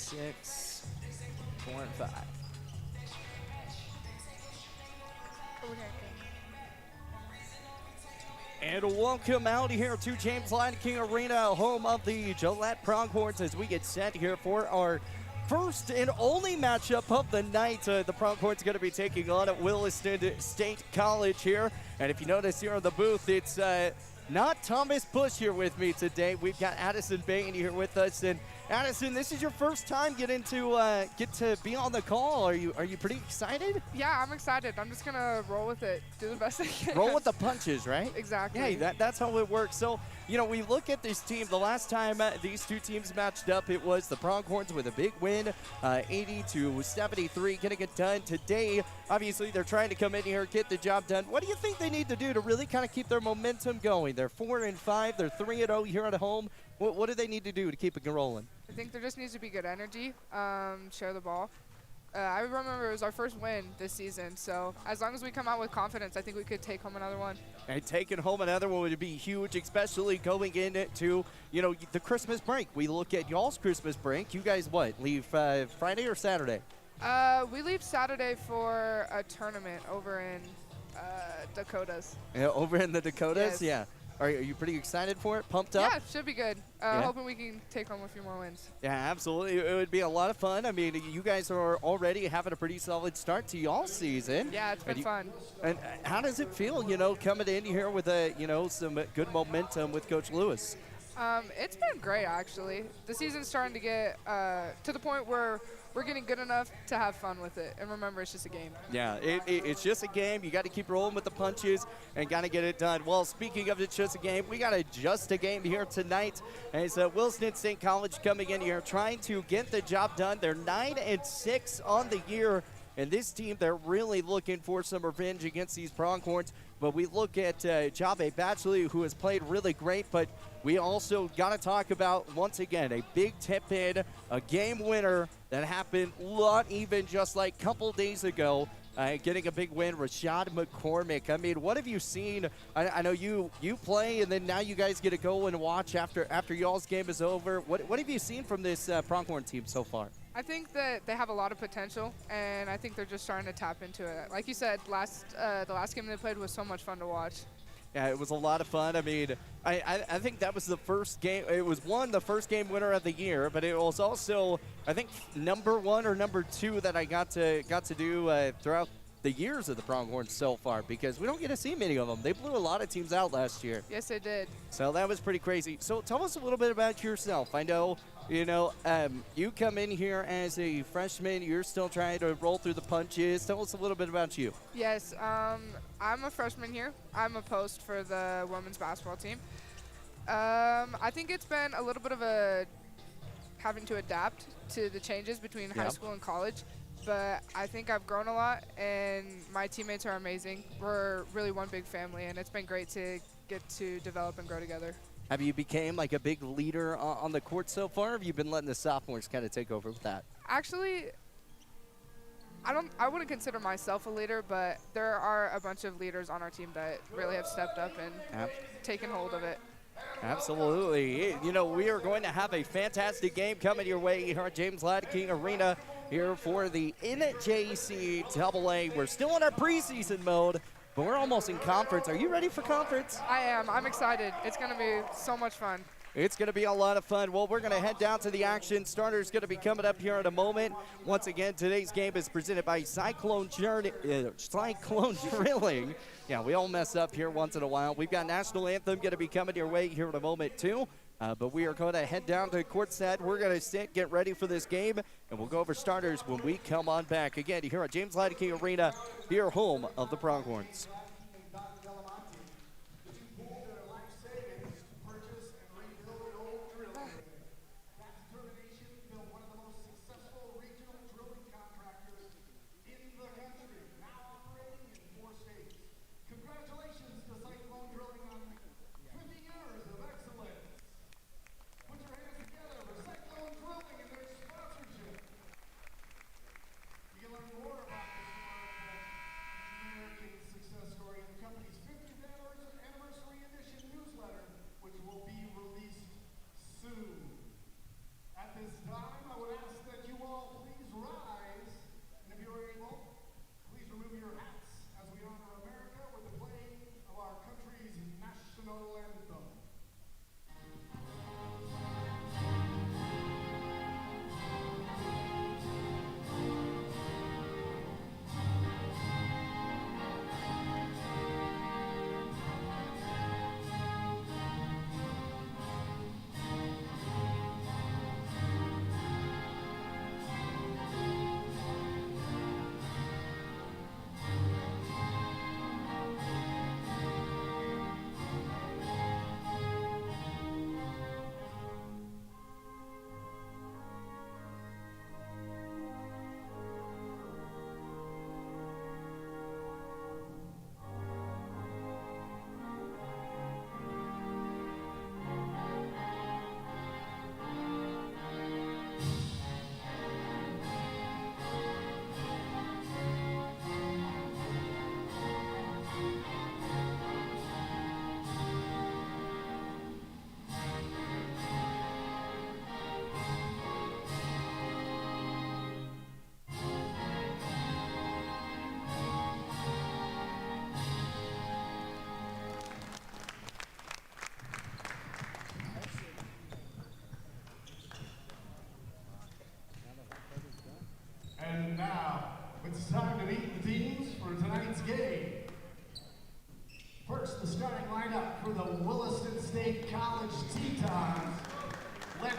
6, 4, and 5. And welcome out here to James Lion King Arena, home of the Gillette Pronghorns, as we get set here for our first and only matchup of the night. The Pronghorns going to be taking on at Williston State College here. And if you notice here on the booth, it's not Thomas Bush here with me today. We've got Addison Bain here with us. And Addison, this is your first time get to be on the call. Are you pretty excited? Yeah, I'm excited. I'm just gonna roll with it, do the best I can. Roll with the punches, right? Exactly. Yeah, that's how it works. So, you know, we look at this team. The last time these two teams matched up, it was the Pronghorns with a big win, 80-73, getting it done. Today, obviously, they're trying to come in here, get the job done. What do you think they need to do to really kind of keep their momentum going? They're 4-5. They're 3-0 here at home. What do they need to do to keep it rolling? I think there just needs to be good energy, share the ball. I remember it was our first win this season, so as long as we come out with confidence, I think we could take home another one. And taking home another one would be huge, especially going into, you know, the Christmas break. We look at y'all's Christmas break. You guys, leave Friday or Saturday? We leave Saturday for a tournament over in Dakotas. Yeah, over in the Dakotas? Yes. Yeah. Are you pretty excited for it? Pumped up? Yeah, should be good. Hoping we can take home a few more wins. Yeah, absolutely. It would be a lot of fun. I mean, you guys are already having a pretty solid start to y'all season. Yeah, it's been fun. And how does it feel, coming in here with some good momentum with Coach Lewis? It's been great, actually. The season's starting to get to the point where we're getting good enough to have fun with it. And remember, it's just a game. Yeah, it's just a game. You got to keep rolling with the punches and got to get it done. Well, speaking of it's just a game, we got just a game here tonight. And it's Williston State College coming in here trying to get the job done. They're 9-6 on the year. And this team, they're really looking for some revenge against these Pronghorns. But we look at Jave Batchley, who has played really great. But we also got to talk about, once again, a big tip-in, a game winner that happened not even just like a couple days ago, getting a big win, Rashad McCormick. I mean, what have you seen? I know you play, and then now you guys get to go and watch after y'all's game is over. What have you seen from this Pronghorn team so far? I think that they have a lot of potential, and I think they're just starting to tap into it. Like you said, the last game they played was so much fun to watch. Yeah, it was a lot of fun. I mean, I think that was the first game. It was the first game winner of the year, but it was also, I think, number 1 or number 2 that I got to do throughout the years of the Pronghorns so far, because we don't get to see many of them. They blew a lot of teams out last year. Yes, they did. So that was pretty crazy. So tell us a little bit about yourself. I know, you come in here as a freshman. You're still trying to roll through the punches. Tell us a little bit about you. Yes, I'm a freshman here. I'm a post for the women's basketball team. I think it's been a little bit of having to adapt to the changes between high school and college. But I think I've grown a lot, and my teammates are amazing. We're really one big family, and it's been great to get to develop and grow together. Have you became like a big leader on the court so far, or have you been letting the sophomores kind of take over with that? Actually, I wouldn't consider myself a leader, but there are a bunch of leaders on our team that really have stepped up and taken hold of it. Absolutely. We are going to have a fantastic game coming your way here at James Lion King Arena here for the NJCAA. We're still in our preseason mode, but we're almost in conference. Are you ready for conference? I am. I'm excited. It's going to be so much fun. It's going to be a lot of fun. Well, we're going to head down to the action. Starter's going to be coming up here in a moment. Once again, today's game is presented by Cyclone Drilling. Yeah, we all mess up here once in a while. We've got National Anthem going to be coming your way here in a moment, too. But we are going to head down to courtside. We're going to sit, get ready for this game, and we'll go over starters when we come on back. Again, here at James Lion King Arena, here home of the Pronghorns. Congratulations to Cyclone Drilling on 50 years of excellence. Put your hands together for Cyclone Drilling and their sponsorship. You can learn more about this American success story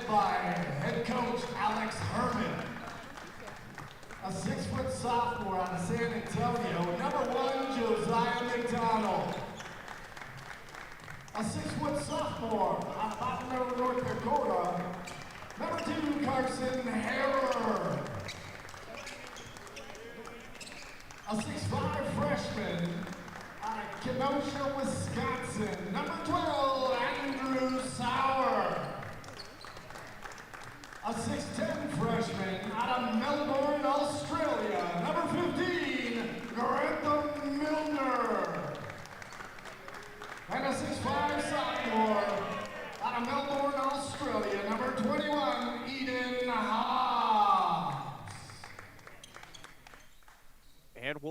by head coach Alex Herman. A 6-foot sophomore out of San Antonio, number 1, Josiah McDonald. A 6-foot sophomore out of Bottom North Dakota, number 2, Carson Harrer. A 6'5" freshman out of Kenosha, Wisconsin, number 12, Andrew Sauer. A 6'10" freshman out of Melbourne, Australia, number 15, Grantham Milner. And a 6'5" sophomore out of Melbourne, Australia, number 21, Eden Hobbs. And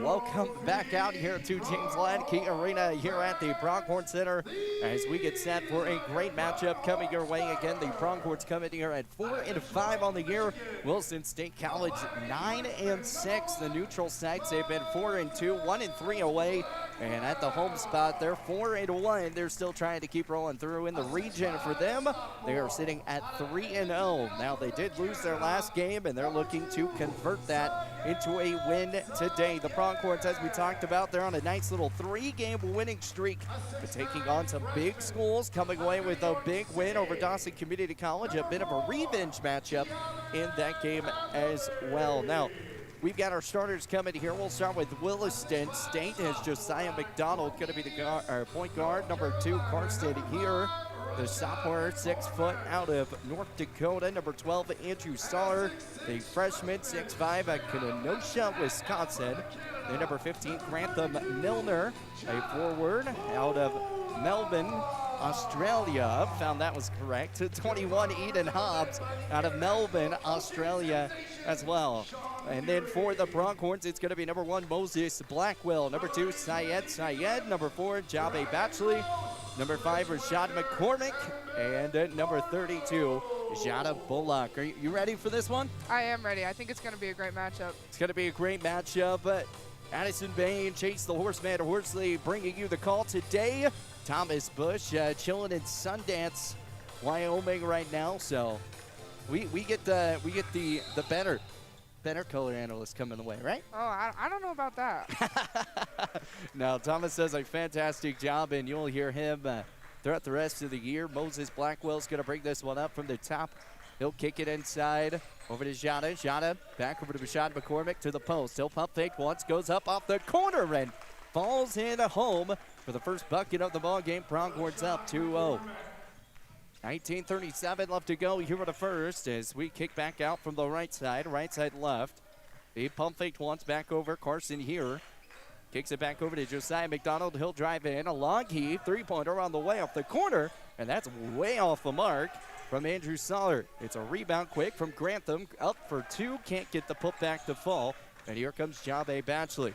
welcome back out here to James Ladke Arena here at the Pronghorn Center as we get set for a great matchup coming your way. Again, the Pronghorns coming here at 4-5 on the year. Williston State College 9-6. The neutral sites, they've been 4-2, 1-3 away. And at the home spot, they're 4-1. They're still trying to keep rolling through in the region. For them, they are sitting at 3-0. Now, they did lose their last game, and they're looking to convert that into a win today. The Pronghorns, as we talked about, they're on a nice little 3-game winning streak, but taking on some big schools, coming away with a big win over Dawson Community College, a bit of a revenge matchup in that game as well. Now, we've got our starters coming here. We'll start with Williston State as Josiah McDonald going to be the point guard. Number 2, Karsten here. The sophomore, 6 foot out of North Dakota. Number 12, Andrew Staller. The freshman, 6'5", at Kenosha, Wisconsin. The number 15, Grantham Milner, a forward out of Melbourne, Australia. Found that was correct. 21, Eden Hobbs out of Melbourne, Australia as well. And then for the Pronghorns, it's going to be number 1, Moses Blackwell. Number 2, Syed. Number 4, Jabe Batchley. Number 5, Rashad McCormick. And number 32, Jada Bullock. Are you ready for this one? I am ready. I think it's going to be a great matchup. It's going to be a great matchup. Addison Bay and Chase the Horseman Horsley bringing you the call today. Thomas Bush chilling in Sundance, Wyoming right now. So we get the better color analyst coming the way, right? Oh, I don't know about that. No, Thomas does a fantastic job, and you'll hear him throughout the rest of the year. Moses Blackwell's going to bring this one up from the top. He'll kick it inside over to Jada. Jada back over to Rashad McCormick to the post. He'll pump fake once, goes up off the corner and falls in home for the first bucket of the ball game. Pronghorns up 2-0. 19:37 left to go here at the first as we kick back out from the right side left. He pump faked once, back over Carson here. Kicks it back over to Josiah McDonald. He'll drive in. A long heave, three-pointer on the way off the corner, and that's way off the mark from Andrew Soller. It's a rebound quick from Grantham. Up for 2, can't get the putback to fall. And here comes Jabe Batchley.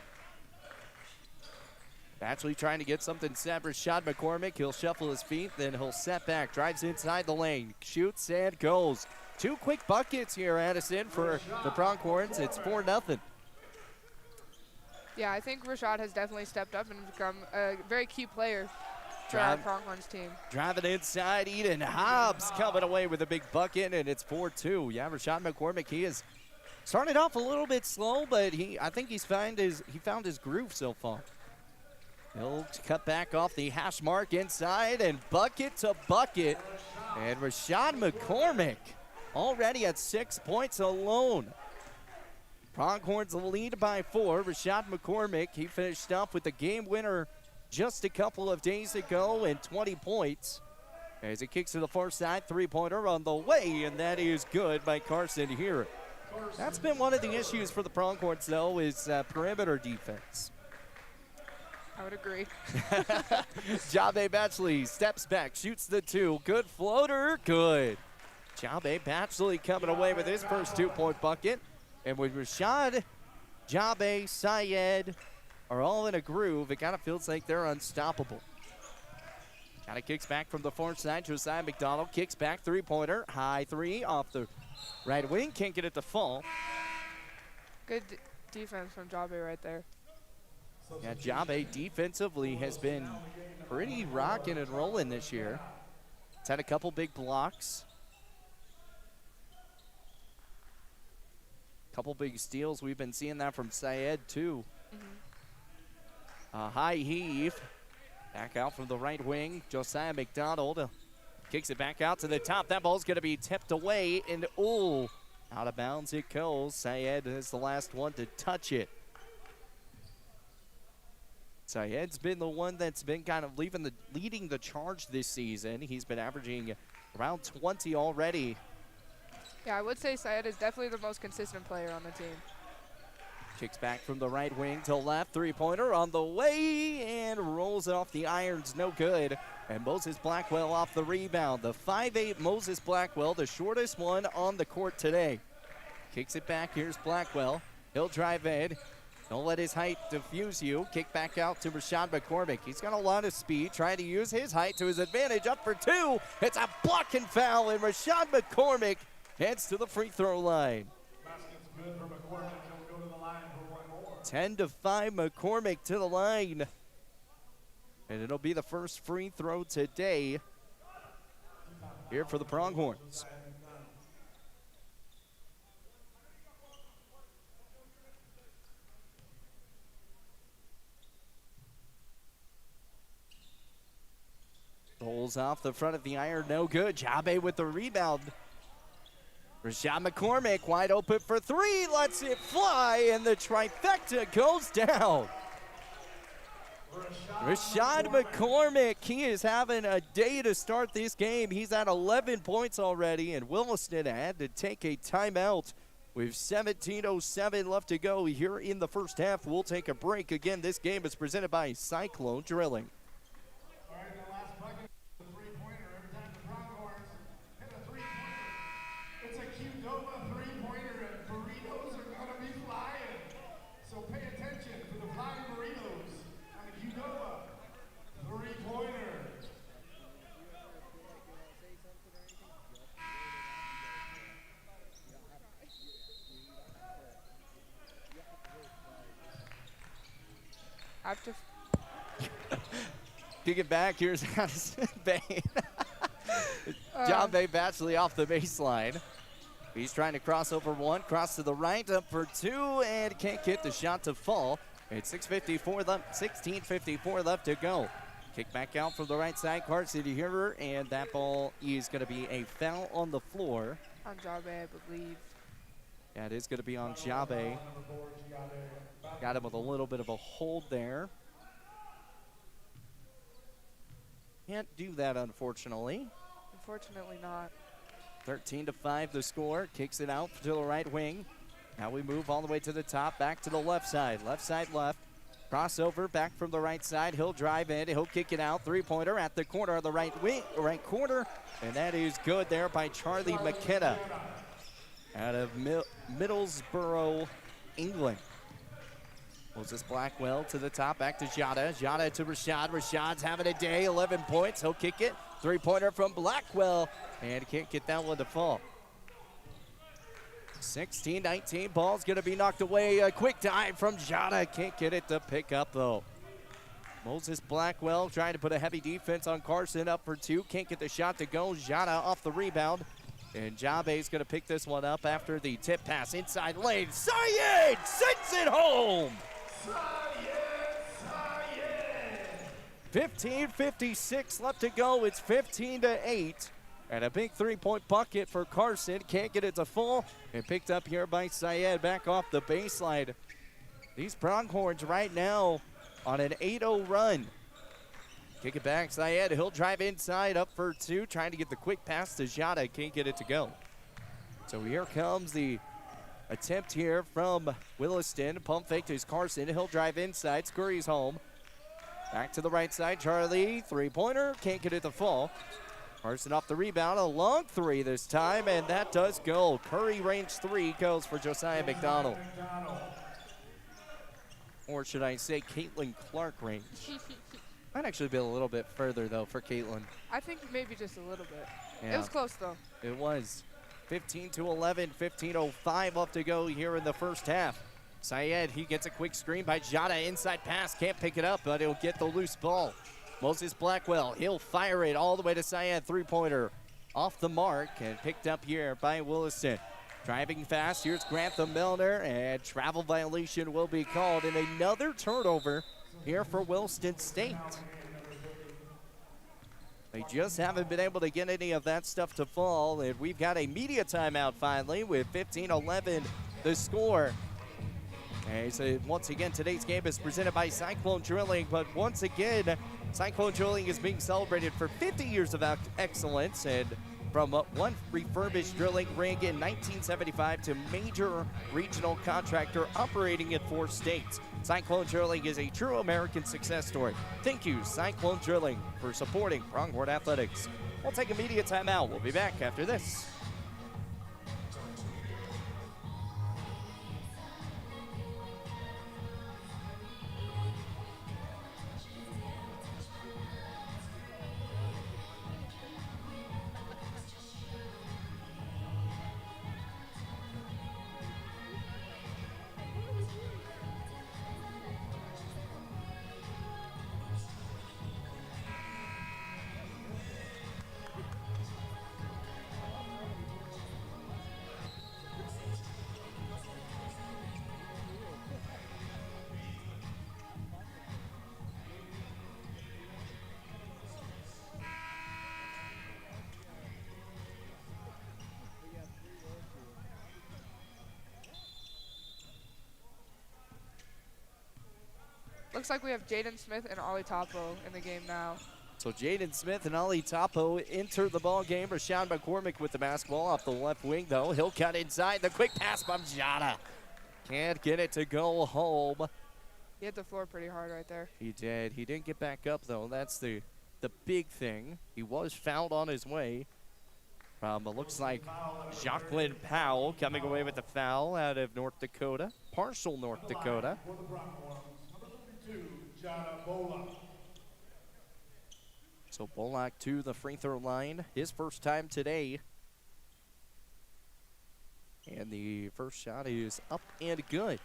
Batchley trying to get something set. Rashad McCormick, he'll shuffle his feet, then he'll set back, drives inside the lane, shoots and goes. 2 quick buckets here, Addison, for the Pronghorns. It's 4-0. Yeah, I think Rashad has definitely stepped up and become a very key player for our Pronghorns team. Driving inside, Eden Hobbs coming away with a big bucket, and it's 4-2. Yeah, Rashad McCormick, he has started off a little bit slow, but I think he found his groove so far. He'll cut back off the hash mark inside and bucket to bucket. And Rashad McCormick already at 6 points alone. Pronghorns lead by 4. Rashad McCormick, he finished up with the game winner just a couple of days ago and 20 points. As he kicks to the far side, three-pointer on the way, and that is good by Carson here. That's been one of the issues for the Pronghorns, though, is perimeter defense. I would agree. Jabe Batchley steps back, shoots the 2. Good floater, good. Jabe Batchley coming away with his first 2-point bucket. And with Rashad, Jabe, Syed are all in a groove, it kind of feels like they're unstoppable. Kind of kicks back from the far side. Josiah McDonald kicks back, three-pointer. High 3 off the right wing. Can't get it to fall. Good defense from Jabe right there. Yeah, Jabe defensively has been pretty rocking and rolling this year. It's had a couple big blocks. Couple big steals. We've been seeing that from Syed, too. High heave. Back out from the right wing. Josiah McDonald kicks it back out to the top. That ball's going to be tipped away, and out of bounds it goes. Syed is the last one to touch it. Syed's been the one that's been kind of leading the charge this season. He's been averaging around 20 already. Yeah, I would say Syed is definitely the most consistent player on the team. Kicks back from the right wing to left. Three-pointer on the way and rolls it off the irons. No good. And Moses Blackwell off the rebound. The 5'8 Moses Blackwell, the shortest one on the court today. Kicks it back. Here's Blackwell. He'll drive in. Don't let his height diffuse you. Kick back out to Rashad McCormick. He's got a lot of speed, trying to use his height to his advantage. Up for two. It's a block and foul, and Rashad McCormick heads to the free throw line. Basket's good for McCormick. He'll go to the line for one more. 10-5 McCormick to the line. And it'll be the first free throw today here for the Pronghorns. Rolls off the front of the iron, no good. Jabe with the rebound. Rashad McCormick wide open for three, lets it fly, and the trifecta goes down. Rashad McCormick, he is having a day to start this game. He's at 11 points already, and Williston had to take a timeout with 17:07 left to go here in the first half. We'll take a break. Again, this game is presented by Cyclone Drilling. Kick it back. Here's Addison Bain. John Bay Batchley off the baseline. He's trying to cross over one, cross to the right, up for two, and can't get the shot to fall. It's 16:54 left to go. Kick back out from the right side, Carson Hearer, and that ball is going to be a foul on the floor. On Jabe, I believe. Yeah, it is going to be on Jabe. Got him with a little bit of a hold there. Can't do that, unfortunately. Unfortunately not. 13-5 the score. Kicks it out to the right wing. Now we move all the way to the top, back to the left side. Left side left. Crossover back from the right side. He'll drive in. He'll kick it out. Three-pointer at the corner of the right wing, right corner. And that is good there by Charlie McKenna out of Middlesbrough, England. Moses Blackwell to the top, back to Jada. Jada to Rashad. Rashad's having a day, 11 points. He'll kick it. Three-pointer from Blackwell, and can't get that one to fall. 16-19, ball's going to be knocked away. A quick dive from Jada. Can't get it to pick up, though. Moses Blackwell trying to put a heavy defense on Carson, up for two. Can't get the shot to go. Jada off the rebound. And Jabe's going to pick this one up after the tip pass inside lane. Syed sends it home. 15:56 left to go. It's 15-8. And a big three-point bucket for Carson. Can't get it to fall. And picked up here by Syed back off the baseline. These Pronghorns right now on an 8-0 run. Kick it back, Syed. He'll drive inside, up for two. Trying to get the quick pass to Jada. Can't get it to go. So here comes the attempt here from Williston. Pump fake to Carson. He'll drive inside. Scurries home. Back to the right side. Charlie, three-pointer. Can't get it to fall. Carson off the rebound. A long three this time, and that does go. Curry range three goes for Josiah McDonald. Or should I say Caitlin Clark range. Might actually be a little bit further, though, for Caitlin. I think maybe just a little bit. Yeah. It was close, though. It was. 15-11, 15:05 left to go here in the first half. Syed, he gets a quick screen by Jada. Inside pass, can't pick it up, but he'll get the loose ball. Moses Blackwell, he'll fire it all the way to Syed. Three-pointer off the mark and picked up here by Williston. Driving fast, here's Grantham Milner, and travel violation will be called, and another turnover here for Williston State. They just haven't been able to get any of that stuff to fall, and we've got a media timeout finally with 15-11 the score. And so once again, today's game is presented by Cyclone Drilling, but once again, Cyclone Drilling is being celebrated for 50 years of excellence, and from one refurbished drilling rig in 1975 to major regional contractor operating in 4 states. Cyclone Drilling is a true American success story. Thank you, Cyclone Drilling, for supporting Pronghorn Athletics. We'll take a media timeout. We'll be back after this. Looks like we have Jaden Smith and Ollie Topo in the game now. So Jaden Smith and Ollie Topo enter the ball game. Rashawn McCormick with the basketball off the left wing, though. He'll cut inside. The quick pass by Jada. Can't get it to go home. He hit the floor pretty hard right there. He did. He didn't get back up, though. That's the big thing. He was fouled on his way. It looks like Jacqueline Powell coming away with the foul out of North Dakota. Partial North Dakota. So Bullock to the free throw line. His first time today. And the first shot is up and good.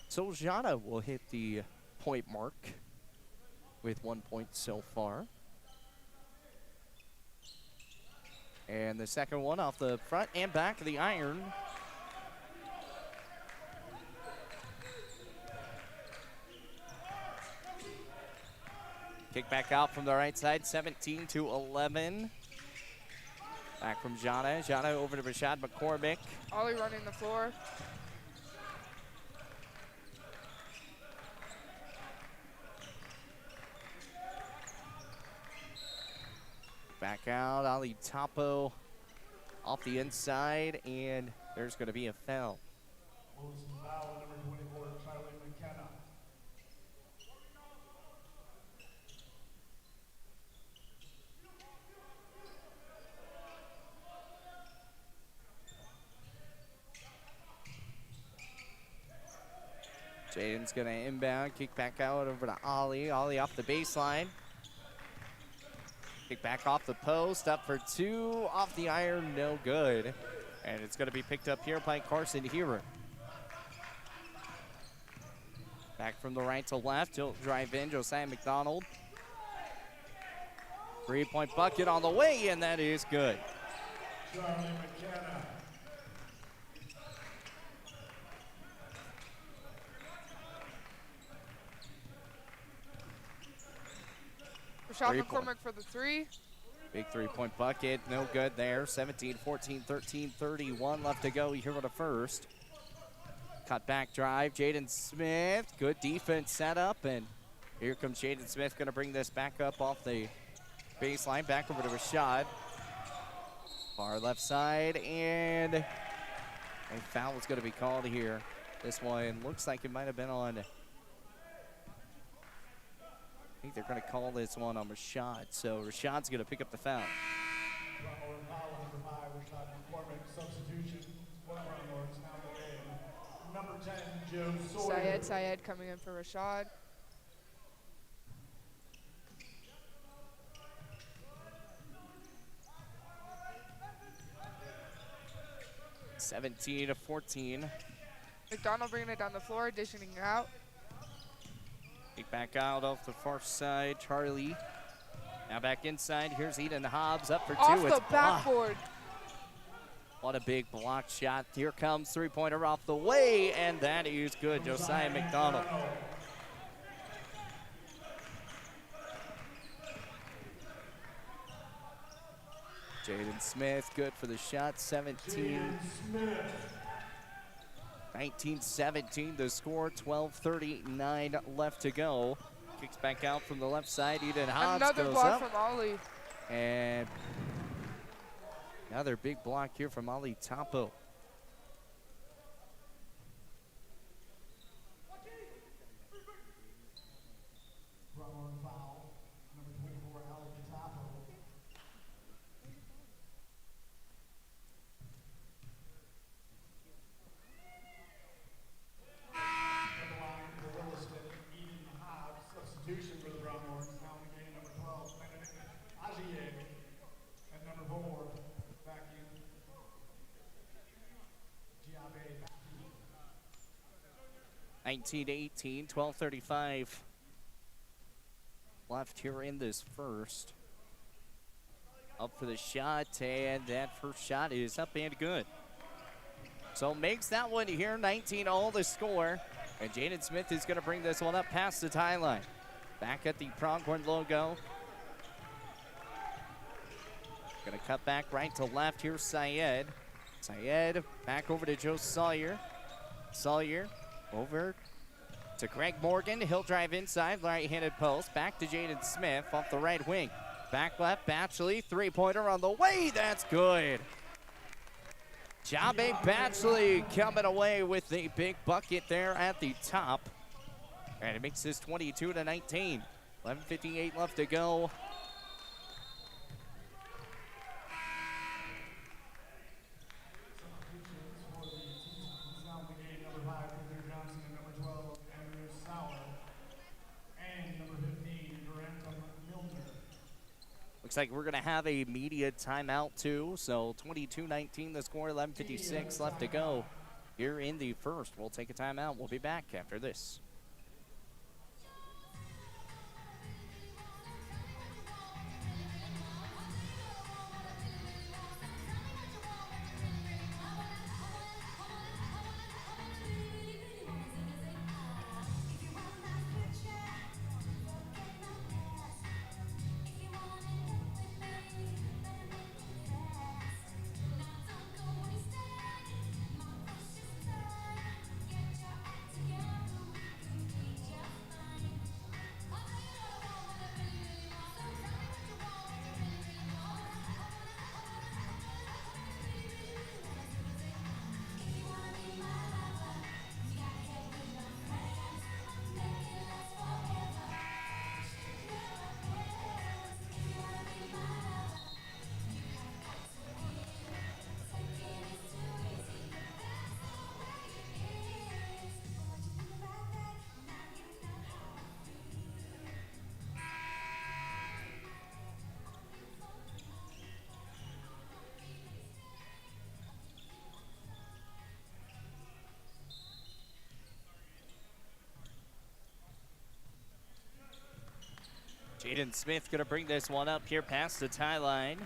So Jada will hit the point mark with 1 point so far. And the second one off the front and back of the iron. Kick back out from the right side, 17-11. Back from Jana. Jana over to Rashad McCormick. Ollie running the floor. Back out, Ollie Topo off the inside, and there's going to be a foul. Williston foul, number 24, Charlie McKenna. Jaden's going to inbound, kick back out over to Ollie. Ollie off the baseline. Kick back off the post, up for 2, off the iron, no good. And it's going to be picked up here by Carson Heron. Back from the right to left, he'll drive in, Josiah McDonald. 3-point bucket on the way, and that is good. Charlie McKenna. Rashad McCormick for the 3. Big 3-point bucket, no good there. 17, 14, 13, 31 left to go here for the first. Cut back drive, Jaden Smith. Good defense set up, and here comes Jaden Smith, gonna bring this back up off the baseline, back over to Rashad. Far left side, and a foul is gonna be called here. This one looks like it might have been on, I think they're going to call this one on Rashad. So Rashad's going to pick up the foul. Syed coming in for Rashad. (17 to 14). McDonald bringing it down the floor, dishing it out. Kick back out off the far side. Charlie now back inside. Here's Eden Hobbs up for 2. Off It's the backboard. What a big block shot. Here comes three-pointer off the way, and that is good. Josiah McDonald. Jaden Smith, good for the shot. 19-17 the score. 12:39 left to go. Kicks back out from the left side. Eden Hobbs Another goes block up. from Ollie. And another big block here from Ali Topo. Foul. Number 24, Alex Tapo. Line for Williston, Eden Hobbs. Substitution for the Brownhorns. Now in the game, number 12, Benedict Agier. And number 4, back in. Giabe. 19-18, 12:35 left here in this first. Up for the shot, and that first shot is up and good. So makes that one here, 19-all the score. And Jaden Smith is going to bring this one up past the tie line. Back at the Pronghorn logo. Going to cut back right to left. Here's Syed. Syed back over to Joe Sawyer. Sawyer over to Greg Morgan. He'll drive inside, right-handed post. Back to Jaden Smith off the right wing. Back left, Batchley, three-pointer on the way. That's good. Jabe Batchley coming away with the big bucket there at the top. And it makes this 22-19. 11:58 left to go. Looks like we're going to have a media timeout too. So 22-19 the score, 11:56 left to go here in the first. We'll take a timeout. We'll be back after this. Jaden Smith going to bring this one up here past the tie line.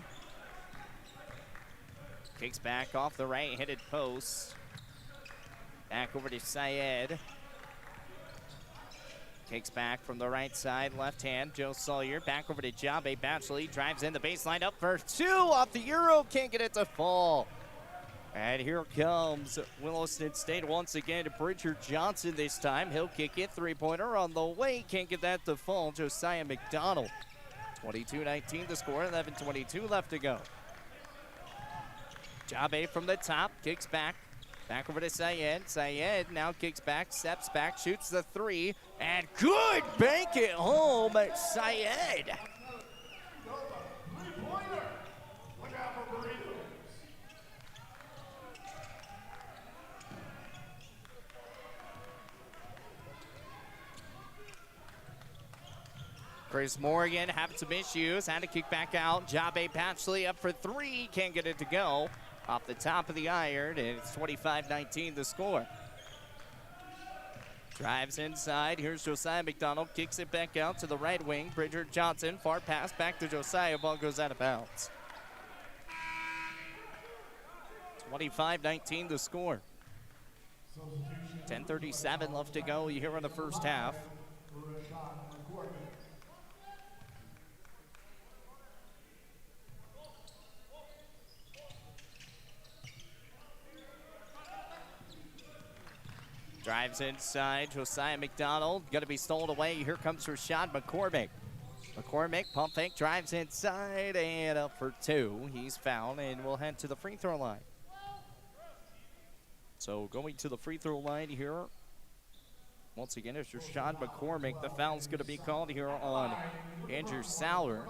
Kicks back off the right-handed post. Back over to Syed. Kicks back from the right side, left hand. Joe Sawyer back over to Jabe Batchley. Drives in the baseline, up for 2 off the Euro. Can't get it to fall. And here comes Williston State once again to Bridger Johnson this time. He'll kick it, three-pointer on the way. Can't get that to fall. Josiah McDonald. 22-19 the score, 11:22 left to go. Jabe from the top, kicks back. Back over to Syed. Syed now kicks back, steps back, shoots the three, and good! Bank it home, Syed. Chris Morgan having some issues, had to kick back out. Jabe Batchley up for 3, can't get it to go. Off the top of the iron, and it's 25-19 the score. Drives inside. Here's Josiah McDonald. Kicks it back out to the right wing. Bridger Johnson. Far pass back to Josiah. Ball goes out of bounds. 25-19 the score. 10:37 left to go here in the first half. Drives inside. Josiah McDonald going to be stolen away. Here comes Rashad McCormick. McCormick, pump fake, drives inside and up for two. He's fouled and will head to the free throw line. So going to the free throw line here. Once again, it's Rashad McCormick. The foul's going to be called here on Andrew Sauer.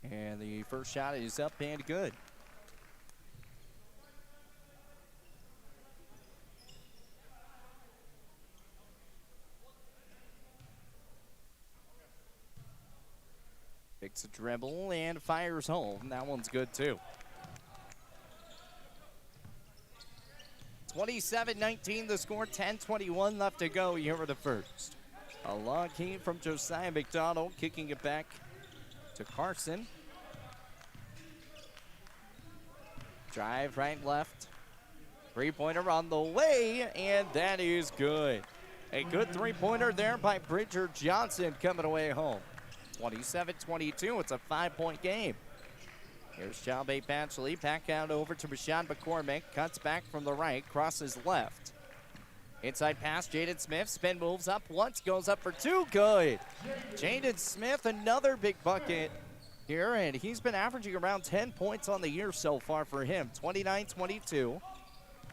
And the first shot is up and good. Takes a dribble and fires home. That one's good too. 27-19 the score, 10:21 left to go here for the first. A long key from Josiah McDonald, kicking it back to Carson. Drive right, left. Three-pointer on the way, and that is good. A good three-pointer there by Bridger Johnson coming away home. 27-22, it's a 5-point game. Here's Jalbay Batchley, back out over to Rashad McCormick, cuts back from the right, crosses left. Inside pass, Jaden Smith, spin moves up once, goes up for two, good. Jaden Smith, another big bucket here, and he's been averaging around 10 points on the year so far for him. 29-22,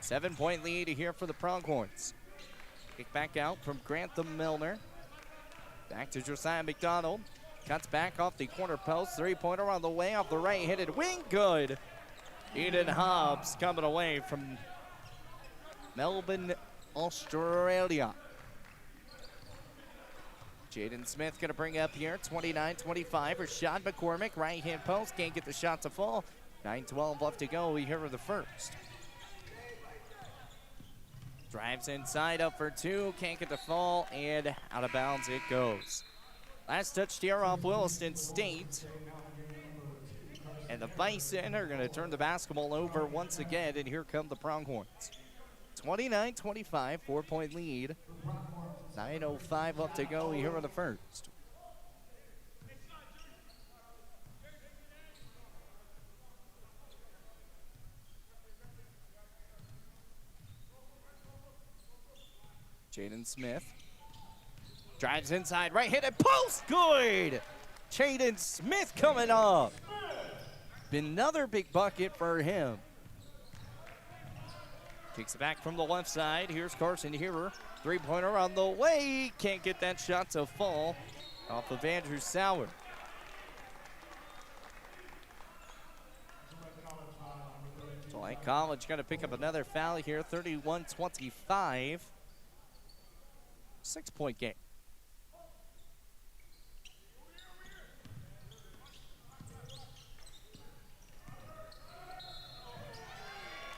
7-point lead here for the Pronghorns. Kick back out from Grantham Milner. Back to Josiah McDonald. Cuts back off the corner post. Three-pointer on the way off the right-handed wing. Good. Eden Hobbs coming away from Melbourne, Australia. Jaden Smith going to bring up here. 29-25. Rashad McCormick, right-hand post. Can't get the shot to fall. 9:12 left to go. We hear the first. Drives inside, up for two. Can't get the fall, and out of bounds it goes. Last touch here off Williston State. And the Bison are going to turn the basketball over once again, and here come the Pronghorns. 29-25, 4-point lead. 9:05 left to go here in the first. Jaden Smith. Drives inside, right-handed post, good! Jaden Smith coming up. Another big bucket for him. Kicks it back from the left side. Here's Carson Hearer. Three-pointer on the way. Can't get that shot to fall off of Andrew Sauer. Gillette College going to pick up another foul here. 31-25. 6-point game.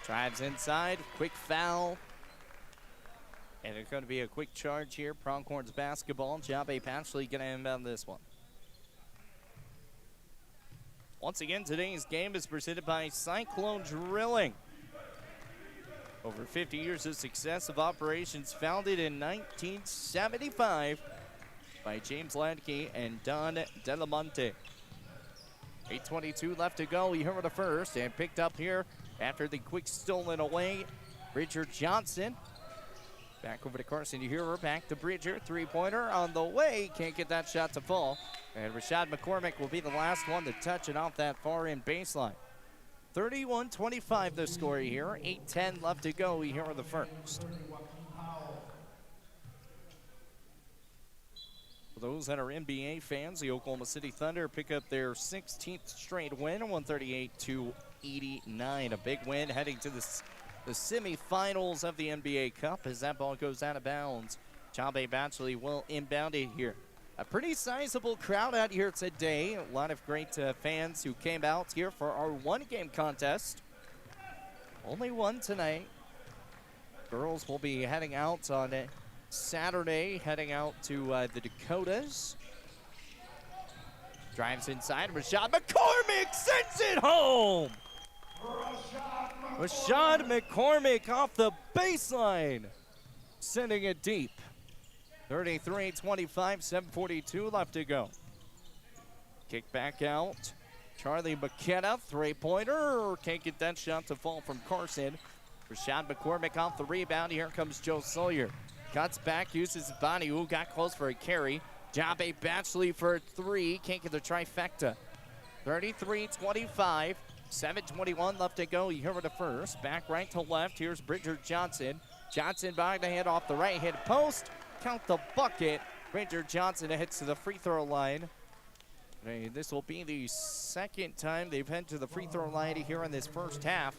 Drives inside, quick foul. And it's going to be a quick charge here. Pronghorns basketball. Jalbay Batchley going to inbound this one. Once again, today's game is presented by Cyclone Drilling. Over 50 years of success of operations, founded in 1975 by James Ladke and Don Delamonte. 8:22 left to go. We hear the first, and picked up here after the quick stolen away. Bridger Johnson. Back over to Carson Hearer, back to Bridger. Three-pointer on the way. Can't get that shot to fall. And Rashad McCormick will be the last one to touch it off that far end baseline. 31-25 the score here. 8:10 left to go here in the first. For those that are NBA fans, the Oklahoma City Thunder pick up their 16th straight win, 138-89. A big win heading to the semifinals of the NBA Cup as that ball goes out of bounds. Jalbay Batchley will inbound it here. A pretty sizable crowd out here today. A lot of great fans who came out here for our one-game contest. Only one tonight. Girls will be heading out on Saturday, heading out to the Dakotas. Drives inside. Rashad McCormick sends it home. Rashad McCormick off the baseline, sending it deep. 33-25, 7:42 left to go. Kick back out. Charlie McKenna, three-pointer. Can't get that shot to fall from Carson. Rashad McCormick off the rebound. Here comes Joe Sawyer. Cuts back, uses his body. Ooh, got close for a carry. Jabe Batchley for a three. Can't get the trifecta. 33-25, 7:21 left to go here in the first. Back right to left. Here's Bridger Johnson. Johnson behind the head off the right-hand post. Count the bucket. Bridger Johnson hits to the free throw line. And this will be the second time they've headed to the free throw line here in this first half.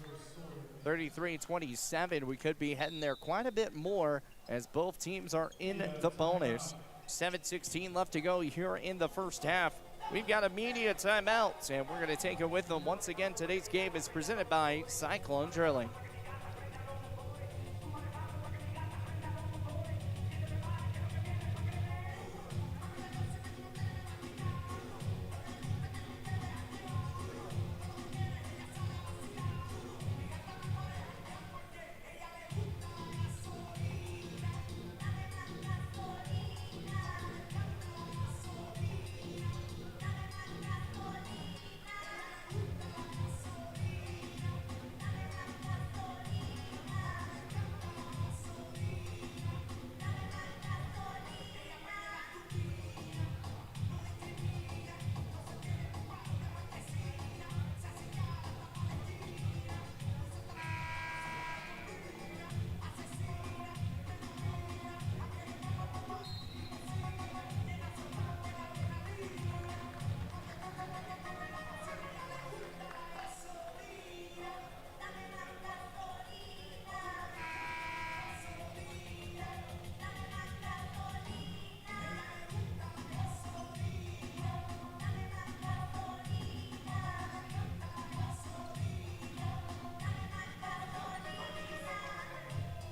33-27. We could be heading there quite a bit more as both teams are in the bonus. 7:16 left to go here in the first half. We've got a media timeout, and we're going to take it with them. Once again, today's game is presented by Cyclone Drilling.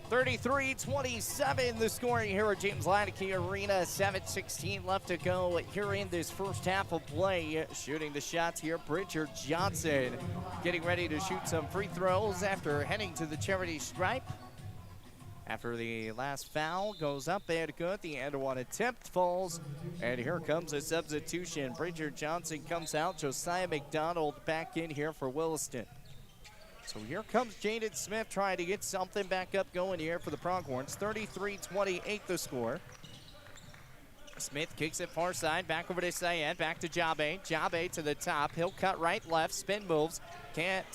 (33-27) the scoring here at James Leineke Arena. 7:16 left to go here in this first half of play. Shooting the shots here, Bridger Johnson getting ready to shoot some free throws after heading to the charity stripe. After the last foul goes up and good, the end one attempt falls, and here comes a substitution. Bridger Johnson comes out, Josiah McDonald back in here for Williston. So here comes Jaden Smith trying to get something back up going here for the Pronghorns. 33-28 the score. Smith kicks it far side, back over to Syed, back to Jabe. Jabe to the top, he'll cut right, left, spin moves. Can't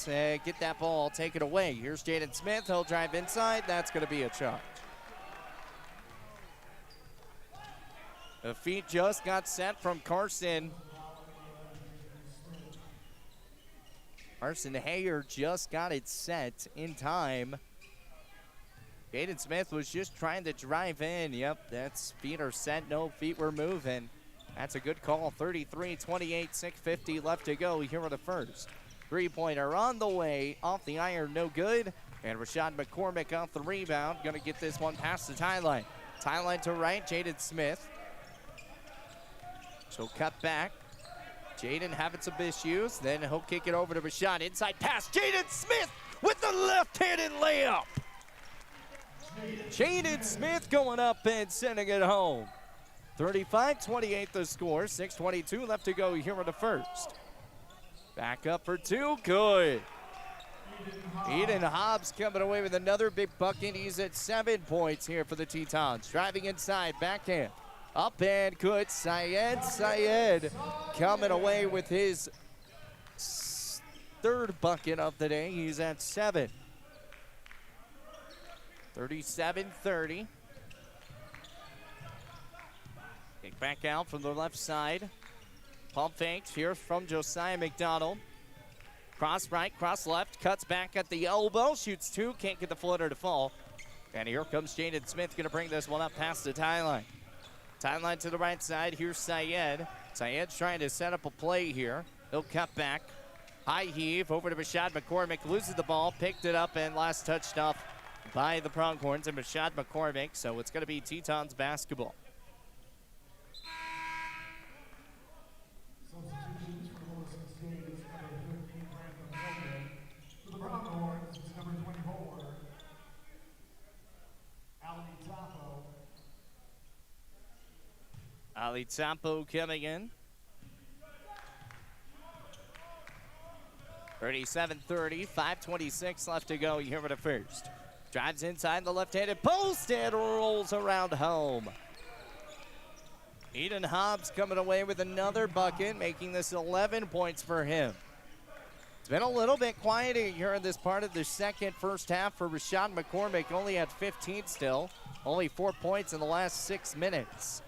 get that ball taken away. Here's Jaden Smith, he'll drive inside, that's gonna be a charge. The feet just got set from Carson. Carson Hayer just got it set in time. Jaden Smith was just trying to drive in. Yep, that's feet are set, no feet were moving. That's a good call. 33-28, 6:50 left to go here in the first. Three-pointer on the way, off the iron, no good. And Rashad McCormick off the rebound, gonna get this one past the tie line. Tie line to right, Jaden Smith. So cut back. Jaden having some issues, then he'll kick it over to Rashad. Inside pass, Jaden Smith with the left-handed layup. Jaden Smith going up and sending it home. 35-28 the score, 6:22 left to go here in the first. Back up for two, good. Eden Hobbs coming away with another big bucket. He's at 7 points here for the Tetons. Driving inside, backhand. Up and good, Syed coming away with his third bucket of the day. He's at 7. 37-30. Kick back out from the left side. Pump fakes here from Josiah McDonald. Cross right, cross left, cuts back at the elbow, shoots two, can't get the floater to fall. And here comes Jaden Smith, gonna bring this one up past the tie line. Tie line to the right side, here's Syed. Syed's trying to set up a play here. He'll cut back. High heave over to Rashad McCormick, loses the ball, picked it up, and last touched off by the Pronghorns and Rashad McCormick. So it's going to be Tetons basketball. Substitutions for Williston State is number 15, Brandon Logan. For the Pronghorns, it's number 24, Ali Tapo. Ali Tapo coming in. 37-30, 5:26 left to go here for the first. Drives inside the left-handed post and rolls around home. Eden Hobbs coming away with another bucket, making this 11 points for him. It's been a little bit quieter here in this part of the first half for Rashad McCormick. Only had 15 still, only 4 points in the last 6 minutes.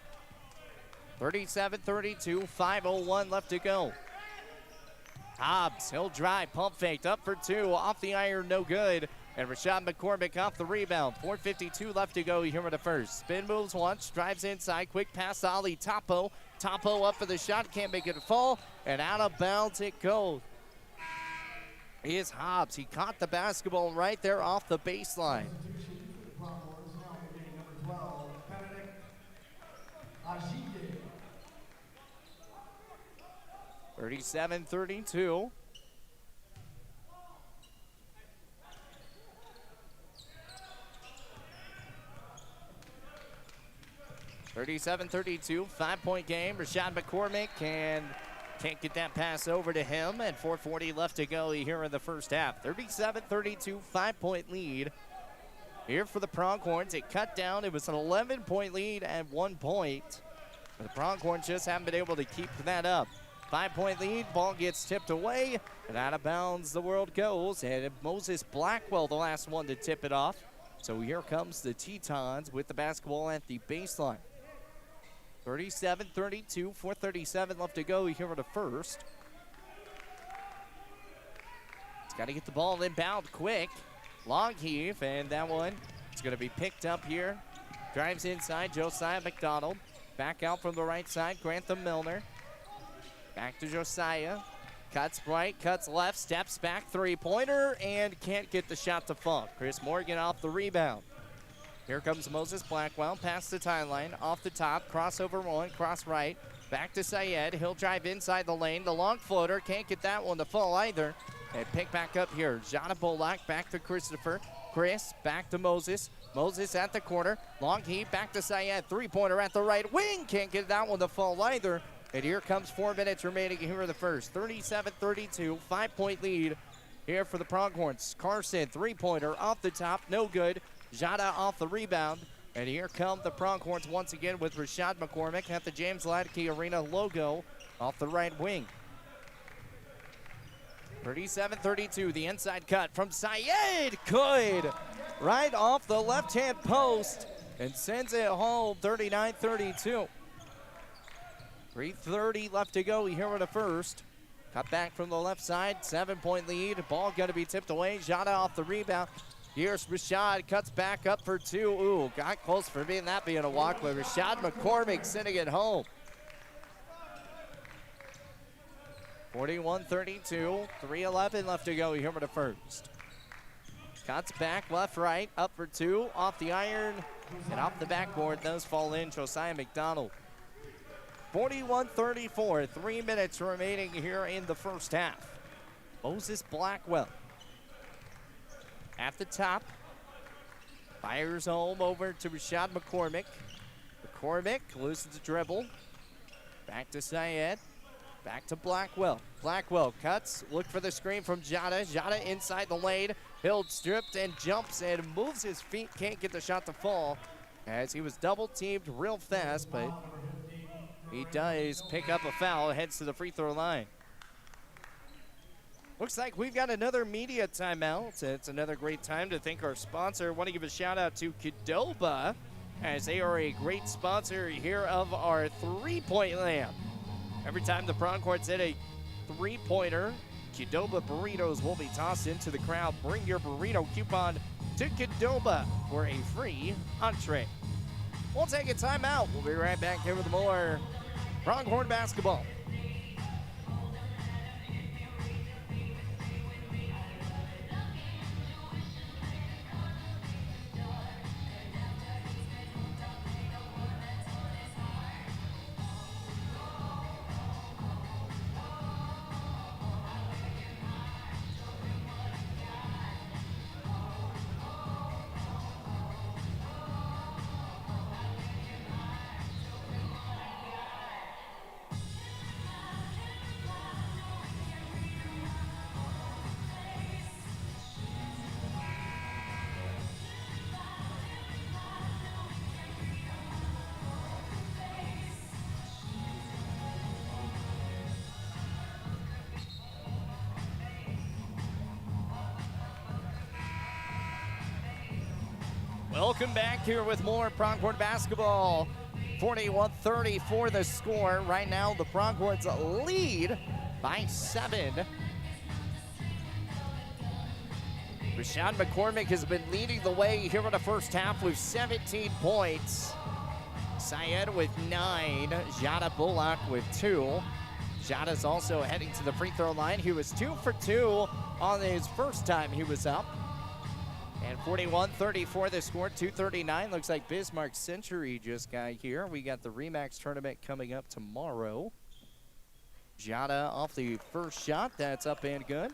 37-32, 5:01 left to go. Hobbs, he'll drive, pump faked, up for two, off the iron, no good. And Rashad McCormick off the rebound. 4:52 left to go here in the first. Spin moves once, drives inside, quick pass to Ali Tapo. Tapo up for the shot, can't make it fall, and out of bounds it goes. Here's Hobbs. He caught the basketball right there off the baseline. 37-32. Five-point game. Rashad McCormick can't get that pass over to him, and 4:40 left to go here in the first half. 37-32, 5-point lead here for the Pronghorns. It cut down. It was an 11-point lead at 1 point. But the Pronghorns just haven't been able to keep that up. 5-point lead, ball gets tipped away, and out of bounds the world goes. And Moses Blackwell, the last one to tip it off. So here comes the Tetons with the basketball at the baseline. 37-32, 4:37 left to go here in the first. It's got to get the ball inbound quick. Long heave, and that one is going to be picked up here. Drives inside, Josiah McDonald. Back out from the right side, Grantham Milner. Back to Josiah. Cuts right, cuts left, steps back, three-pointer, and can't get the shot to fall. Chris Morgan off the rebound. Here comes Moses Blackwell, past the timeline, off the top, crossover one, cross right, back to Syed. He'll drive inside the lane. The long floater, can't get that one to fall either. And pick back up here. Jana Bolak back to Christopher. Chris back to Moses. Moses at the corner. Long heave back to Syed. Three-pointer at the right wing. Can't get that one to fall either. And here comes 4 minutes remaining here in the first. 37-32, 5-point lead here for the Pronghorns. Carson, three-pointer off the top, no good. Jada off the rebound. And here come the Pronghorns once again with Rashad McCormick at the James Ladke Arena logo off the right wing. 37-32, the inside cut from Syed. Good. Right off the left-hand post and sends it home, 39-32. 3:30 left to go here in the first. Cut back from the left side, 7-point lead. Ball going to be tipped away. Jada off the rebound. Here's Rashad, cuts back up for two. Ooh, got close for that being a walk, but Rashad McCormick sending it home. 41-32, 3:11 left to go here in the first. Cuts back, left, right, up for two, off the iron, and off the backboard. Those fall in, Josiah McDonald. 41-34, 3 minutes remaining here in the first half. Moses Blackwell at the top. Fires home over to Rashad McCormick. McCormick loses the dribble. Back to Syed. Back to Blackwell. Blackwell cuts, look for the screen from Jada. Jada inside the lane. He'll stripped and jumps and moves his feet. Can't get the shot to fall as he was double teamed real fast, but he does pick up a foul, heads to the free throw line. Looks like we've got another media timeout. It's another great time to thank our sponsor. I want to give a shout out to Qdoba, as they are a great sponsor here of our three-point lamp. Every time the Pronghorns hit a three-pointer, Qdoba burritos will be tossed into the crowd. Bring your burrito coupon to Qdoba for a free entree. We'll take a timeout. We'll be right back here with more Pronghorn basketball. Welcome back here with more Pronghorn basketball. 41-34 the score. Right now, the Pronghorns lead by 7. Rashad McCormick has been leading the way here in the first half with 17 points. Syed with 9. Jada Bullock with 2. Jada's also heading to the free throw line. He was 2 for 2 on his first time he was up. And 41-34 the score, 2:39. Looks like Bismarck Century just got here. We got the Remax tournament coming up tomorrow. Jada off the first shot. That's up and good.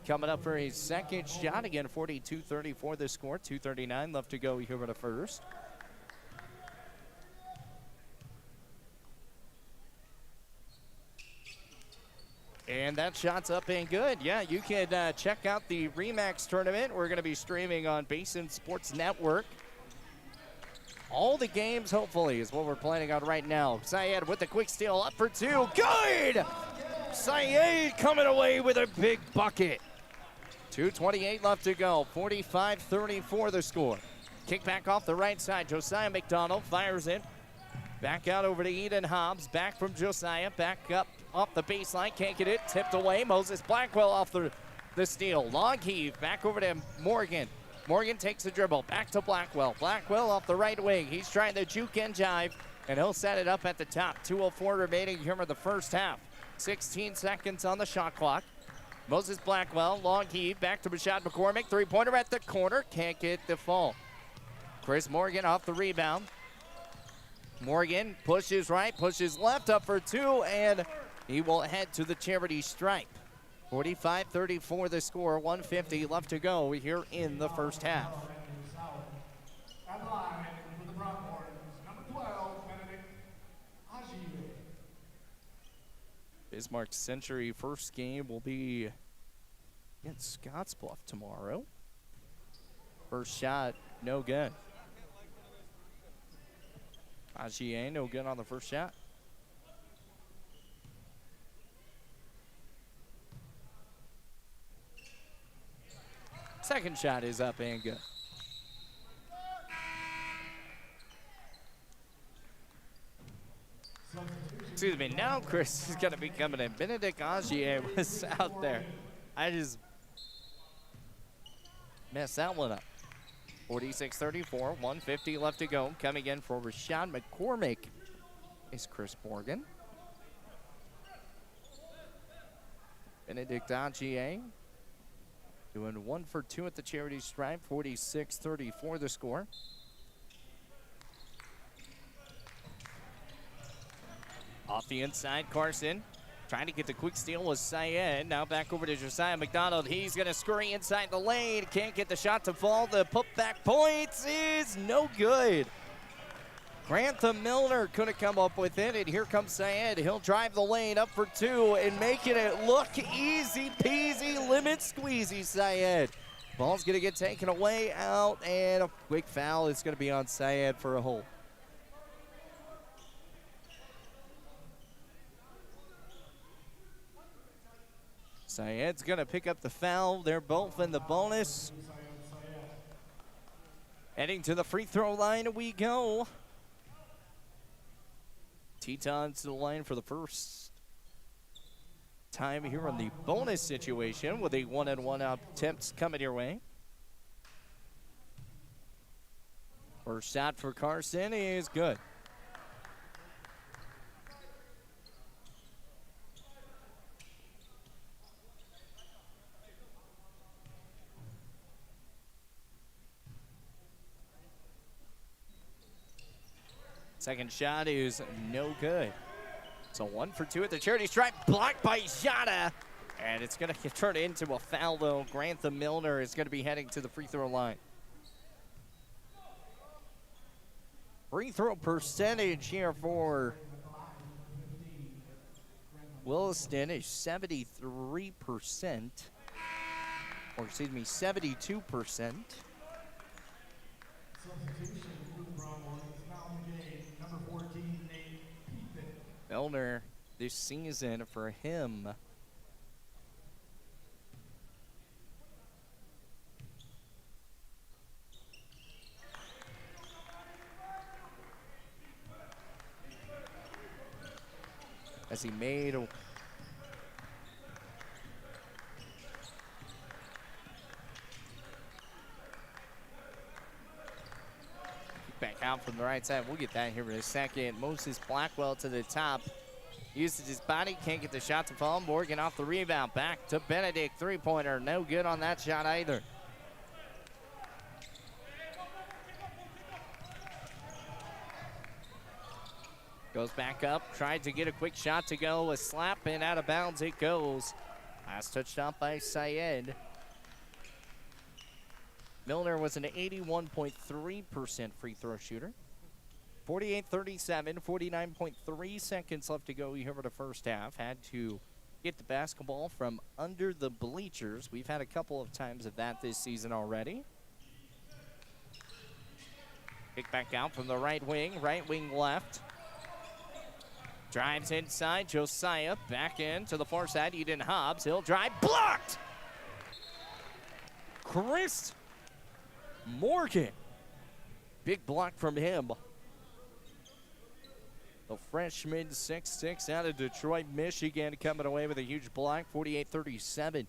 Coming up for his second shot again, 42-34 the score, 2:39 left to go here in the first. And that shot's up and good. Yeah, you can check out the Remax tournament. We're going to be streaming on Basin Sports Network. All the games, hopefully, is what we're planning on right now. Syed with the quick steal, up for 2. Good! Syed coming away with a big bucket. 2:28 left to go. 45-34 the score. Kick back off the right side. Josiah McDonald fires it. Back out over to Eden Hobbs. Back from Josiah. Back up off the baseline. Can't get it. Tipped away. Moses Blackwell off the steal. Long heave. Back over to Morgan. Morgan takes the dribble. Back to Blackwell. Blackwell off the right wing. He's trying to juke and jive, and he'll set it up at the top. 2:04 remaining here in the first half. 16 seconds on the shot clock. Moses Blackwell. Long heave. Back to Rashad McCormick. Three-pointer at the corner. Can't get the fall. Chris Morgan off the rebound. Morgan pushes right, pushes left, up for 2, and he will head to the charity stripe. 45-34 the score, 1:50 left to go here in the first half. At the line for the Pronghorns, number 12, Benedict Ajiye. Bismarck Century first game will be against Scottsbluff tomorrow. First shot, no good. Ajiye, no good on the first shot. Second shot is up and good. Excuse me, now Chris is going to be coming in. Benedict Ajiye was out there. I just messed that one up. 46-34, 1:50 left to go. Coming in for Rashad McCormick is Chris Morgan. Benedict Ajiye doing 1 for 2 at the charity stripe. 46-34 the score. Off the inside, Carson trying to get the quick steal was Syed. Now back over to Josiah McDonald. He's going to scurry inside the lane. Can't get the shot to fall. The putback points is no good. Grantham Milner couldn't come up with it, and here comes Syed. He'll drive the lane up for 2 and making it look easy peasy, limit squeezy, Syed. Ball's going to get taken away, out, and a quick foul. It's going to be on Syed for a hold. Syed's going to pick up the foul. They're both in the bonus. Heading to the free throw line we go. Tetons to the line for the first time here on the bonus situation with a 1-and-1 attempts coming your way. First shot for Carson is good. Second shot is no good. So 1 for 2 at the charity stripe, blocked by Jada. And it's going to turn into a foul, though. Grantham Milner is going to be heading to the free throw line. Free throw percentage here for Williston is 73%. Or excuse me, 72%. Milner this season for him. as he made a back out from the right side. We'll get that here in a second. Moses Blackwell to the top. Uses his body, can't get the shot to fall. Morgan off the rebound. Back to Benedict, three-pointer. No good on that shot either. Goes back up, tried to get a quick shot to go. A slap and out of bounds it goes. Last touched off by Syed. Milner was an 81.3% free throw shooter. 48-37, 49.3 seconds left to go here for the first half. Had to get the basketball from under the bleachers. We've had a couple of times of that this season already. Kick back out from the right wing left. Drives inside, Josiah back in to the far side. Eden Hobbs, he'll drive, blocked! Chris Morgan, big block from him. The freshman, 6'6", out of Detroit, Michigan, coming away with a huge block, 48-37.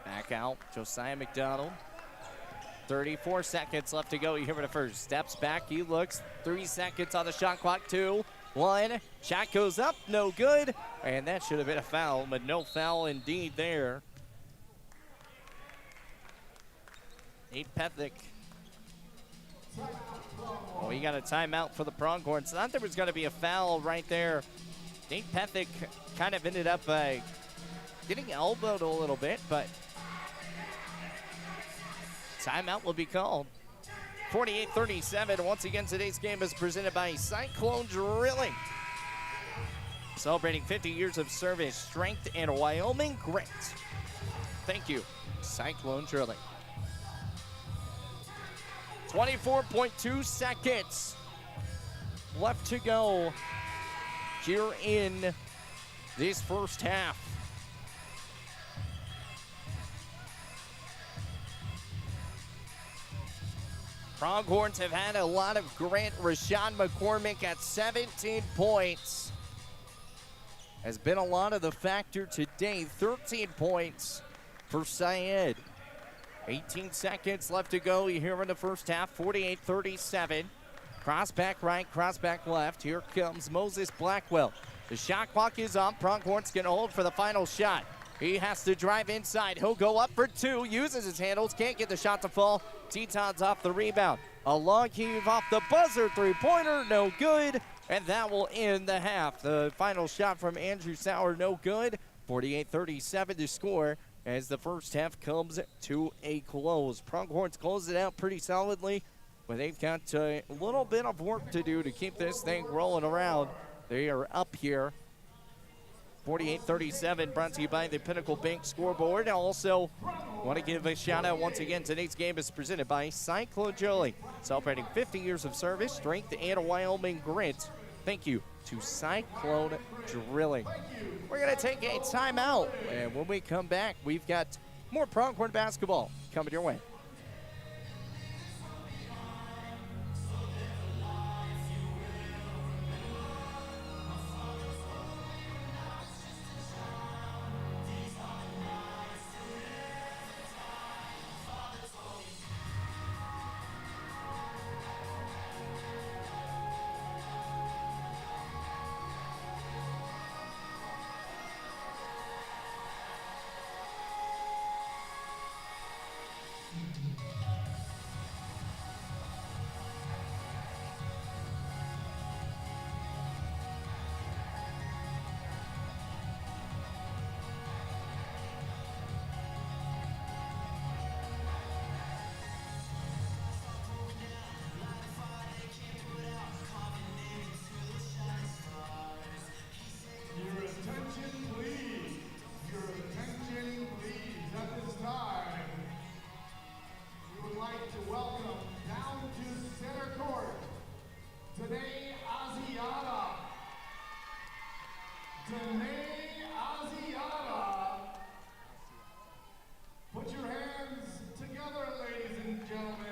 Back out, Josiah McDonald. 34 seconds left to go here for the first. Steps back, he looks. 3 seconds on the shot clock, 2, 1. Shot goes up, no good. And that should have been a foul, but no foul indeed there. Nate Pethick. Oh, he got a timeout for the Pronghorns. Thought there was going to be a foul right there. Nate Pethick kind of ended up getting elbowed a little bit, but timeout will be called. 48-37. Once again, today's game is presented by Cyclone Drilling. Celebrating 50 years of service, strength, and Wyoming grit. Thank you, Cyclone Drilling. 24.2 seconds left to go here in this first half. Pronghorns have had a lot of grit. Rashawn McCormick at 17 points has been a lot of the factor today. 13 points for Syed. 18 seconds left to go here in the first half. 48-37. Cross back right, cross back left. Here comes Moses Blackwell. The shot clock is up. Pronghorns can hold for the final shot. He has to drive inside. He'll go up for 2. Uses his handles. Can't get the shot to fall. Tetons off the rebound. A long heave off the buzzer. Three-pointer. No good. And that will end the half. The final shot from Andrew Sauer. No good. 48-37 to score as the first half comes to a close. Pronghorns close it out pretty solidly, but they've got a little bit of work to do to keep this thing rolling around. They are up here. 48-37, brought to you by the Pinnacle Bank scoreboard. I also want to give a shout out once again. Today's game is presented by Cyclone Drilling, celebrating 50 years of service, strength, and a Wyoming grit. Thank you to Cyclone Drilling. We're going to take a timeout, and when we come back, we've got more Pronghorn basketball coming your way. Put your hands together, ladies and gentlemen.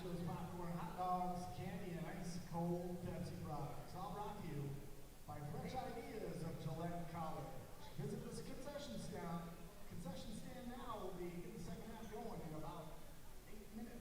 nachos, popcorn, hot dogs, candy, and ice cold Pepsi fries. All brought to you by Fresh Ideas of Gillette College. Visit this concession stand. Concession stand now will be getting the second half going in about 8 minutes.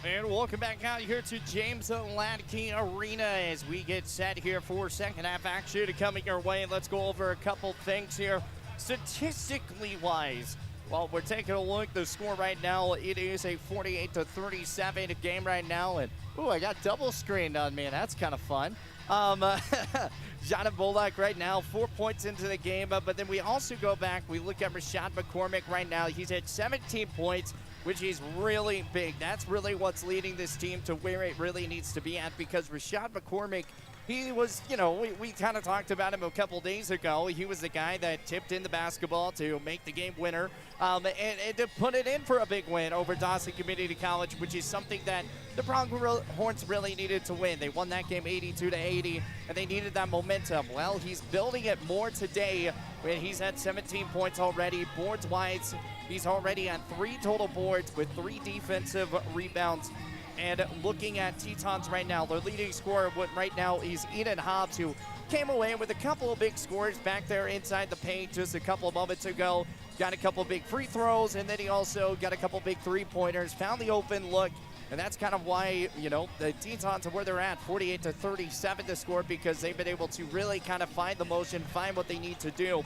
And welcome back out here to James Ladke Arena as we get set here for second half action coming your way. Let's go over a couple things here. Statistically wise, well, we're taking a look. The score right now, it is a 48-37 game right now. And, ooh, I got double screened on me. That's kind of fun. Jonathan Bolak right now, 4 points into the game. But then we also go back. We look at Rashad McCormick right now. He's at 17 points, which is really big. That's really what's leading this team to where it really needs to be at, because Rashad McCormick, he was, you know, we kind of talked about him a couple days ago. He was the guy that tipped in the basketball to make the game winner and to put it in for a big win over Dawson Community College, which is something that the Pronghorns really needed to win. They won that game 82-80, and they needed that momentum. Well, he's building it more today when he's at 17 points already. Boards-wise, he's already on 3 total boards with 3 defensive rebounds. And looking at Tetons right now, their leading scorer right now is Eden Hobbs, who came away with a couple of big scores back there inside the paint just a couple of moments ago. Got a couple of big free throws, and then he also got a couple big three-pointers, found the open look, and that's kind of why, you know, the Tetons are where they're at, 48-37 to score, because they've been able to really kind of find the motion, find what they need to do.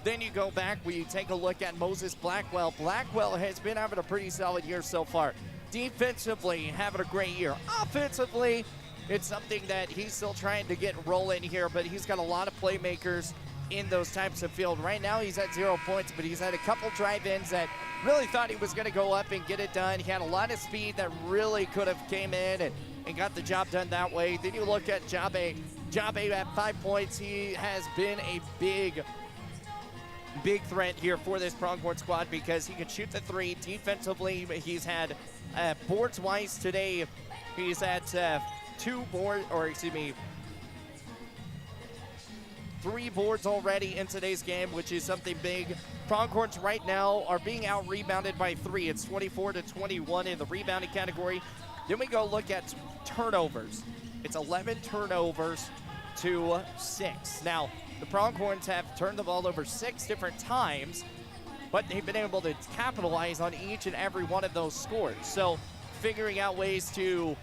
Then you go back, we take a look at Moses Blackwell. Blackwell has been having a pretty solid year so far. Defensively, having a great year. Offensively, it's something that he's still trying to get rolling here, but he's got a lot of playmakers in those types of field. Right now he's at 0 points, but he's had a couple drive-ins that really thought he was going to go up and get it done. He had a lot of speed that really could have came in and got the job done that way. Then you look at Jabe. Jabe at 5 points. He has been a big threat here for this Pronghorn squad because he can shoot the three. Defensively, he's had boards-wise today, he's at 3 boards already in today's game, which is something big. Pronghorns right now are being out-rebounded by 3. It's 24-21 in the rebounding category. Then we go look at turnovers. It's 11 turnovers to 6. Now, the Pronghorns have turned the ball over 6 different times, but they've been able to capitalize on each and every one of those scores. So figuring out ways to,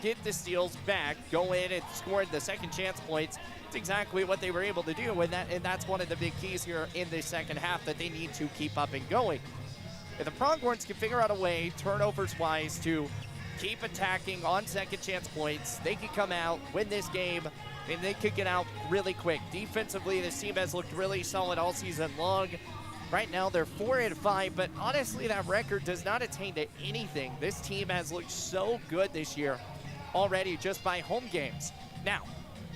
get the steals back, go in and score the second chance points, it's exactly what they were able to do, and that's one of the big keys here in the second half that they need to keep up and going. If the Pronghorns can figure out a way, turnovers-wise, to keep attacking on second chance points, they can come out, win this game, and they could get out really quick. Defensively, this team has looked really solid all season long. Right now, they're 4-5, but honestly, that record does not attain to anything. This team has looked so good this year already just by home games. Now,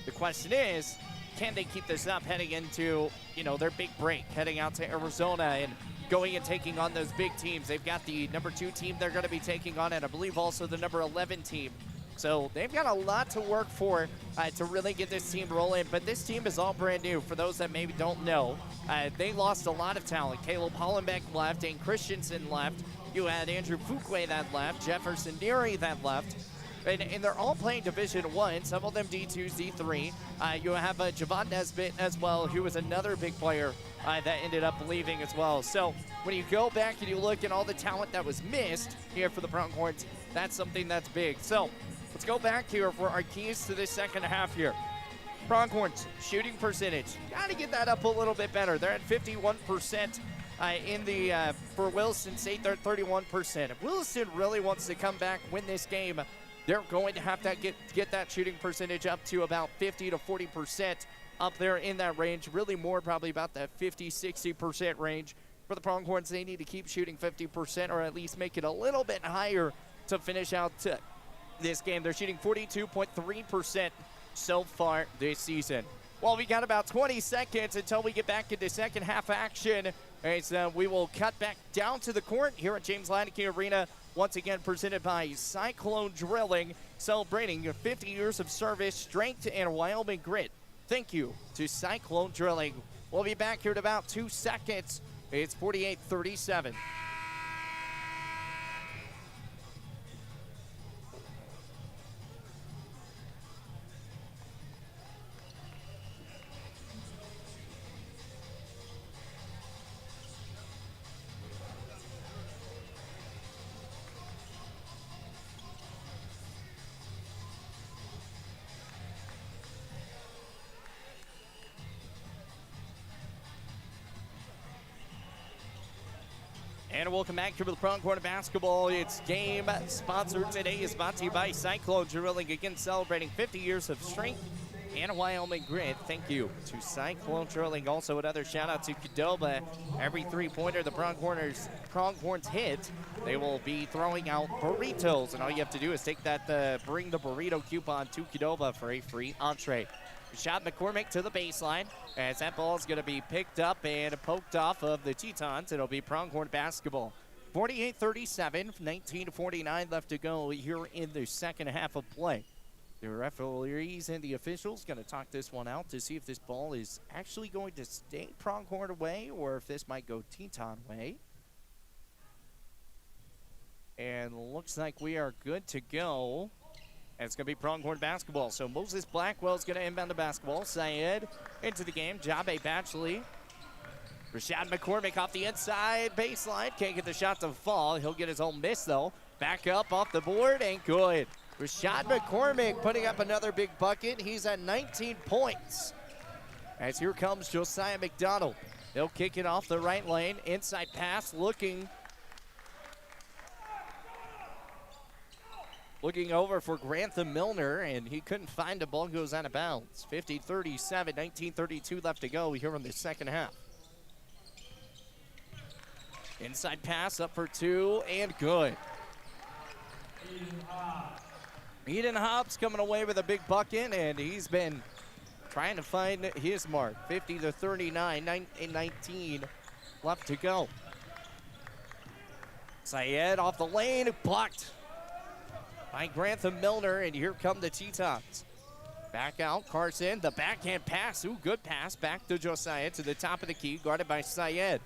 the question is, can they keep this up heading into, their big break, heading out to Arizona and going and taking on those big teams? They've got the number 2 team they're going to be taking on, and I believe also the number 11 team. So they've got a lot to work for to really get this team rolling. But this team is all brand new. For those that maybe don't know, they lost a lot of talent. Caleb Hollenbeck left, Dane Christensen left. You had Andrew Fuquay that left, Jefferson Deary that left. And they're all playing Division I, some of them D2, D3. You have Javon Nesbitt as well, who was another big player that ended up leaving as well. So when you go back and you look at all the talent that was missed here for the Pronghorns, that's something that's big. So let's go back here for our keys to this second half here. Pronghorns, shooting percentage. Got to get that up a little bit better. They're at 51% for Williston State, they're at 31%. If Williston really wants to come back, win this game, they're going to have to get that shooting percentage up to about 50 to 40% up there in that range. Really more probably about that 50, 60% range. For the Pronghorns, they need to keep shooting 50% or at least make it a little bit higher to finish out this game. They're shooting 42.3% so far this season. Well, we got about 20 seconds until we get back into second half action. As we will cut back down to the court here at James Leineke Arena. Once again, presented by Cyclone Drilling, celebrating 50 years of service, strength, and Wyoming grit. Thank you to Cyclone Drilling. We'll be back here in about 2 seconds. It's 48-37. And welcome back here to the Pronghorn basketball. It's game sponsored today is brought to you by Cyclone Drilling, again celebrating 50 years of strength and Wyoming grit. Thank you to Cyclone Drilling. Also another shout out to Qdoba. Every 3-pointer the Pronghorns hit, they will be throwing out burritos. And all you have to do is take that bring the burrito coupon to Qdoba for a free entree. Rashad McCormick to the baseline as that ball is going to be picked up and poked off of the Tetons. It'll be Pronghorn basketball. 48-37, 19:49 left to go here in the second half of play. The referees and the officials going to talk this one out to see if this ball is actually going to stay Pronghorn way or if this might go Teton way. And looks like we are good to go. And it's going to be Pronghorn basketball. So Moses Blackwell is going to inbound the basketball. Syed into the game. Jabe Batchley. Rashad McCormick off the inside baseline. Can't get the shot to fall. He'll get his own miss, though. Back up off the board. Ain't good. Rashad McCormick putting up another big bucket. He's at 19 points. As here comes Josiah McDonald. He'll kick it off the right lane. Inside pass looking Looking over for Grantham Milner, and he couldn't find the ball, goes out of bounds. 50-37, 19:32 left to go here in the second half. Inside pass up for two, and good. Eden Hobbs coming away with a big bucket, and he's been trying to find his mark. 50-39, 19 left to go. Syed off the lane, blocked by Grantham Milner, and here come the Tetons. Back out, Carson, the backhand pass. Ooh, good pass back to Josiah to the top of the key, guarded by Syed.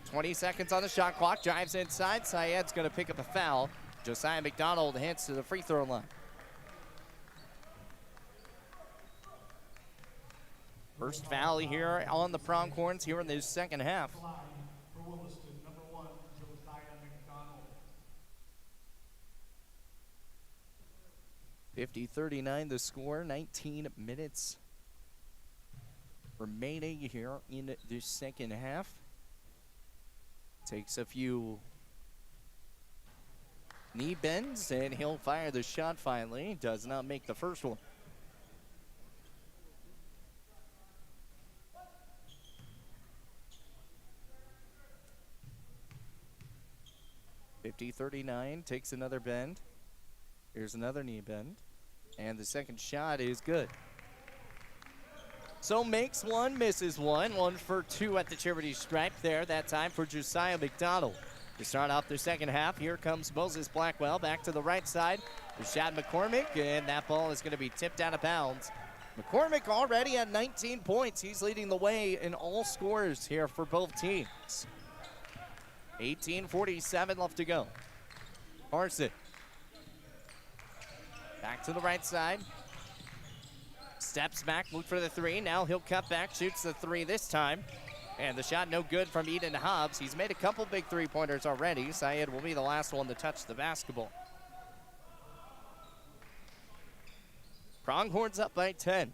20 seconds on the shot clock, drives inside. Syed's going to pick up a foul. Josiah McDonald heads to the free throw line. First foul here on the Pronghorns here in the second half. For Williston, number 1, Josiah McDonald. 50-39 the score, 19 minutes remaining here in the second half. Takes a few knee bends, and he'll fire the shot finally. Does not make the first one. (50-39) takes another bend. Here's another knee bend, and the second shot is good. So makes one, misses one. 1 for 2 at the charity stripe there. That time for Josiah McDonald. To start off the second half, here comes Moses Blackwell back to the right side. Rashad McCormick, and that ball is going to be tipped out of bounds. McCormick already at 19 points. He's leading the way in all scores here for both teams. 18:47 left to go. Carson. Back to the right side. Steps back, look for the three. Now he'll cut back, shoots the three this time. And the shot no good from Eden Hobbs. He's made a couple big three-pointers already. Syed will be the last one to touch the basketball. Pronghorns up by 10.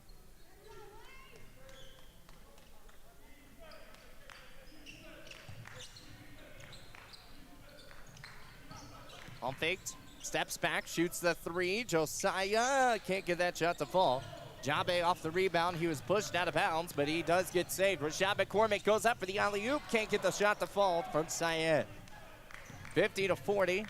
Pump faked, steps back, shoots the three. Josiah can't get that shot to fall. Jabe off the rebound. He was pushed out of bounds, but he does get saved. Rashad McCormick goes up for the alley-oop. Can't get the shot to fall from Syed. 50-40.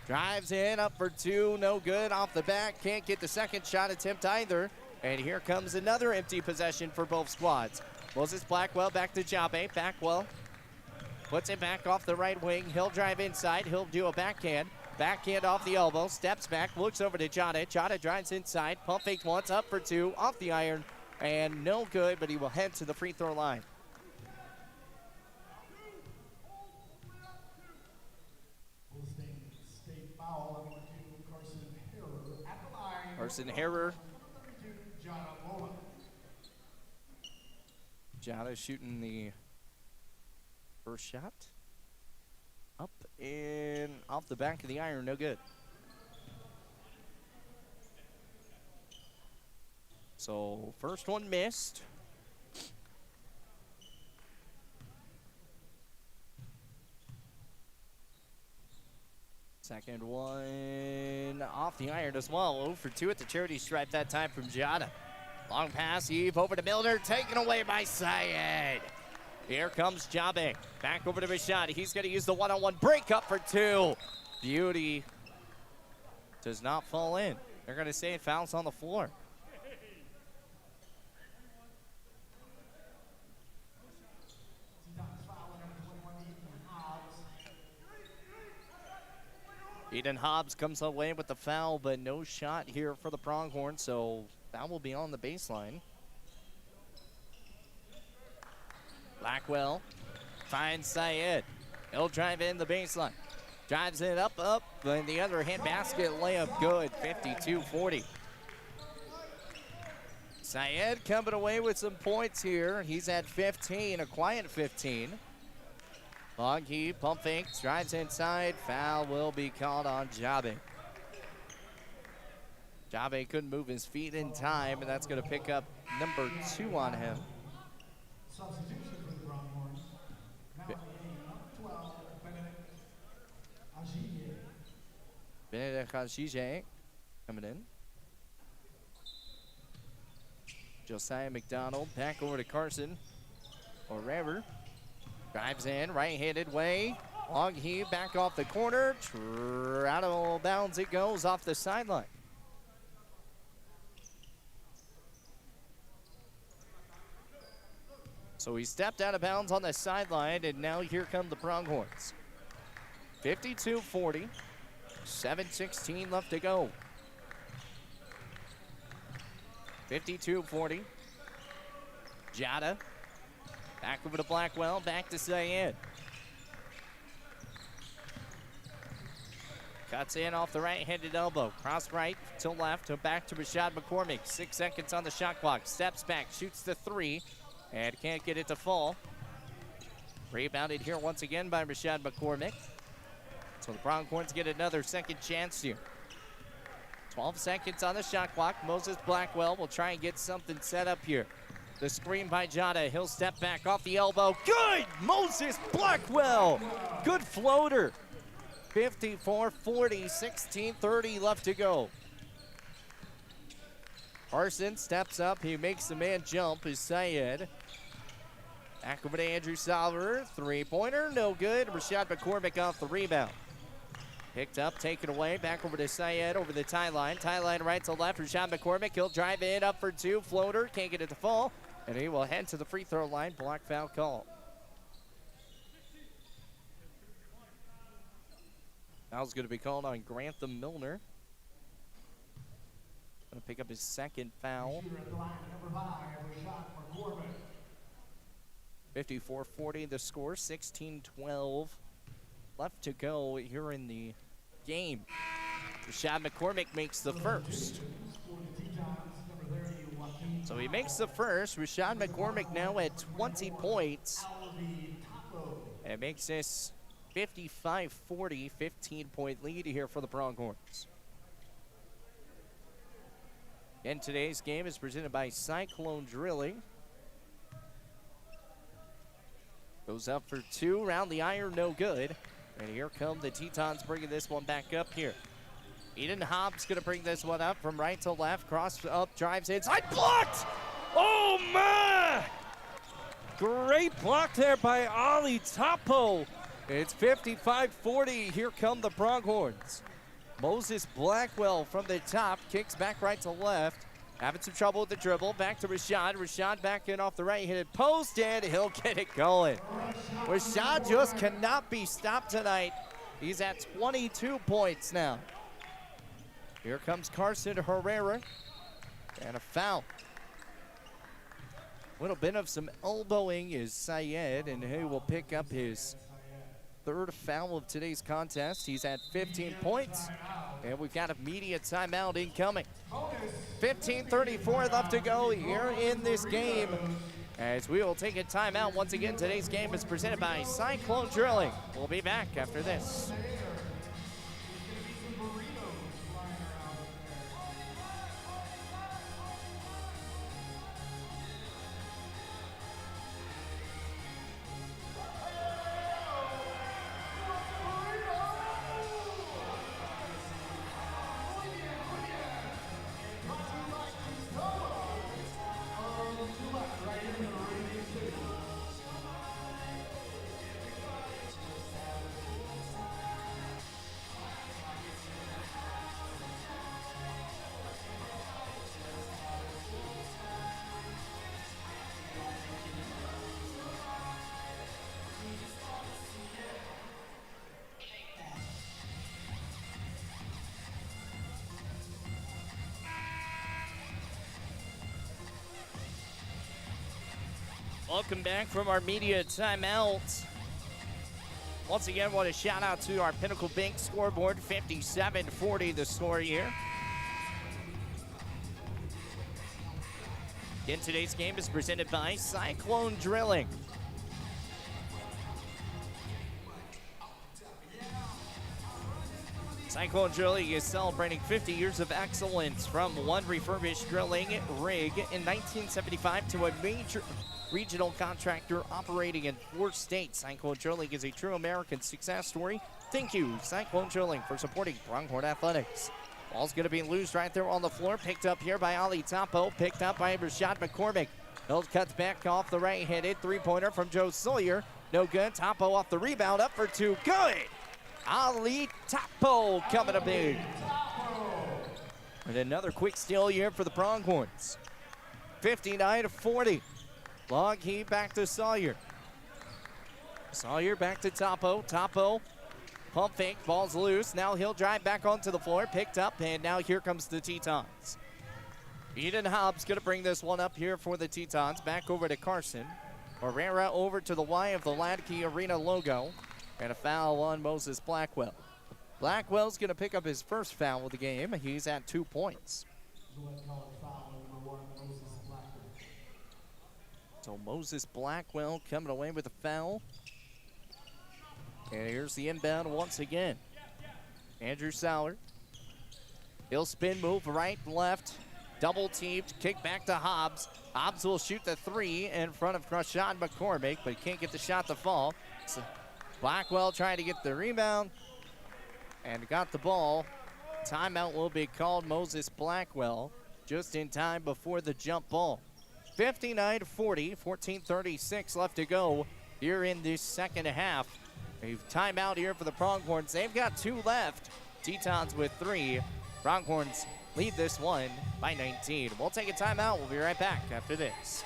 Drives in, up for two. No good. Off the back. Can't get the second shot attempt either. And here comes another empty possession for both squads. Moses Blackwell back to Jabe. Blackwell puts it back off the right wing. He'll drive inside. He'll do a backhand. Backhand off the elbow, steps back, looks over to Jada. Jada drives inside, pump fakes once, up for two, off the iron, and no good, but he will head to the free throw line. State foul, number 2, Carson Harrer at the line. Carson Harrer. Number 2, Jada Jada shooting the first shot. Up and off the back of the iron, no good. So first one missed. Second one off the iron as well. 0 for 2 at the charity stripe that time from Jada. Long pass, Eve over to Milner, taken away by Syed. Here comes Jabe. Back over to Rashad. He's going to use the one-on-one break up for two. Beauty does not fall in. They're going to say it fouls on the floor. Eden Hobbs comes away with the foul, but no shot here for the Pronghorn, so that will be on the baseline. Blackwell finds Syed. He'll drive in the baseline. Drives it up, and the other hand basket layup good, 52-40. Syed coming away with some points here. He's at 15, a quiet 15. Long heave, pump fakes, drives inside. Foul will be called on Jabe. Jabe couldn't move his feet in time, and that's going to pick up number 2 on him. Substitution for the Pronghorns. Now in number 12, Benedict Ajije. Benedict Ajije coming in. Josiah McDonald back over to Carson. Or Raver. Drives in, right-handed way. Long heave back off the corner. Out of bounds it goes off the sideline. So he stepped out of bounds on the sideline, and now here come the Pronghorns. 52-40, 7:16 left to go. 52-40. Jada, back over to Blackwell, back to Syed. Cuts in off the right-handed elbow. Cross right to left, back to Rashad McCormick. 6 seconds on the shot clock. Steps back, shoots the three. And can't get it to fall. Rebounded here once again by Rashad McCormick. So the Pronghorns get another second chance here. 12 seconds on the shot clock. Moses Blackwell will try and get something set up here. The screen by Jada. He'll step back off the elbow. Good! Moses Blackwell! Good floater. 54-40, 16:30 left to go. Carson steps up. He makes the man jump. Is Syed. Back over to Andrew Salver. Three-pointer, no good. Rashad McCormick off the rebound. Picked up, taken away. Back over to Syed over the tie line. Tie line right to left. Rashad McCormick. He'll drive in up for two. Floater. Can't get it to fall. And he will head to the free throw line. Block foul call. Foul's going to be called on Grantham Milner. Going to pick up his second foul. 54-40 the score, 16-12 left to go here in the game. Rashad McCormick makes the first. So he makes the first. Rashad McCormick now at 20 points. And it makes this 55-40, 15-point lead here for the Pronghorns. And today's game is presented by Cyclone Drilling. Goes up for two, round the iron, no good. And here come the Tetons bringing this one back up here. Eden Hobbs gonna bring this one up from right to left, cross up, drives inside, blocked! Oh my! Great block there by Ali Topo. It's 55-40, here come the Pronghorns. Moses Blackwell from the top, kicks back right to left. Having some trouble with the dribble, back to Rashad. Rashad back in off the right-handed post, and he'll get it going. Rashad just cannot be stopped tonight. He's at 22 points now. Here comes Carson Herrera, and a foul. Little bit of some elbowing is Syed, and he will pick up his third foul of today's contest. He's at 15 points, and we've got a media timeout incoming. 15:34 left to go here in this game, as we will take a timeout. Once again, today's game is presented by Cyclone Drilling. We'll be back after this. Welcome back from our media timeout. Once again, want to shout out to our Pinnacle Bank scoreboard, 57-40 the score here. Again, today's game is presented by Cyclone Drilling. Cyclone Drilling is celebrating 50 years of excellence, from one refurbished drilling rig in 1975 to a major regional contractor operating in 4 states. Cyclone Drilling is a true American success story. Thank you, Cyclone Drilling, for supporting Pronghorn Athletics. Ball's going to be loose right there on the floor. Picked up here by Ali Topo. Picked up by Rashad McCormick. Hill cuts back off the right-handed three-pointer from Joe Sawyer. No good. Topo off the rebound. Up for two. Good. Ali Topo coming up big. And another quick steal here for the Pronghorns. 59-40. Long heat back to Sawyer. Sawyer back to Topo. Topo. Pump fake, ball's loose. Now he'll drive back onto the floor, picked up, and now here comes the Tetons. Eden Hobbs gonna bring this one up here for the Tetons. Back over to Carson. Herrera over to the Y of the Ladke Arena logo. And a foul on Moses Blackwell. Blackwell's gonna pick up his first foul of the game. He's at 2 points. So Moses Blackwell coming away with a foul. And here's the inbound once again. Andrew Sauer. He'll spin move right, left. Double teamed, kick back to Hobbs. Hobbs will shoot the three in front of Rashad McCormick, but he can't get the shot to fall. So Blackwell trying to get the rebound and got the ball. Timeout will be called. Moses Blackwell just in time before the jump ball. 59-40, 14:36 left to go here in this second half. A timeout here for the Pronghorns. They've got two left. Tetons with three. Pronghorns lead this one by 19. We'll take a timeout. We'll be right back after this.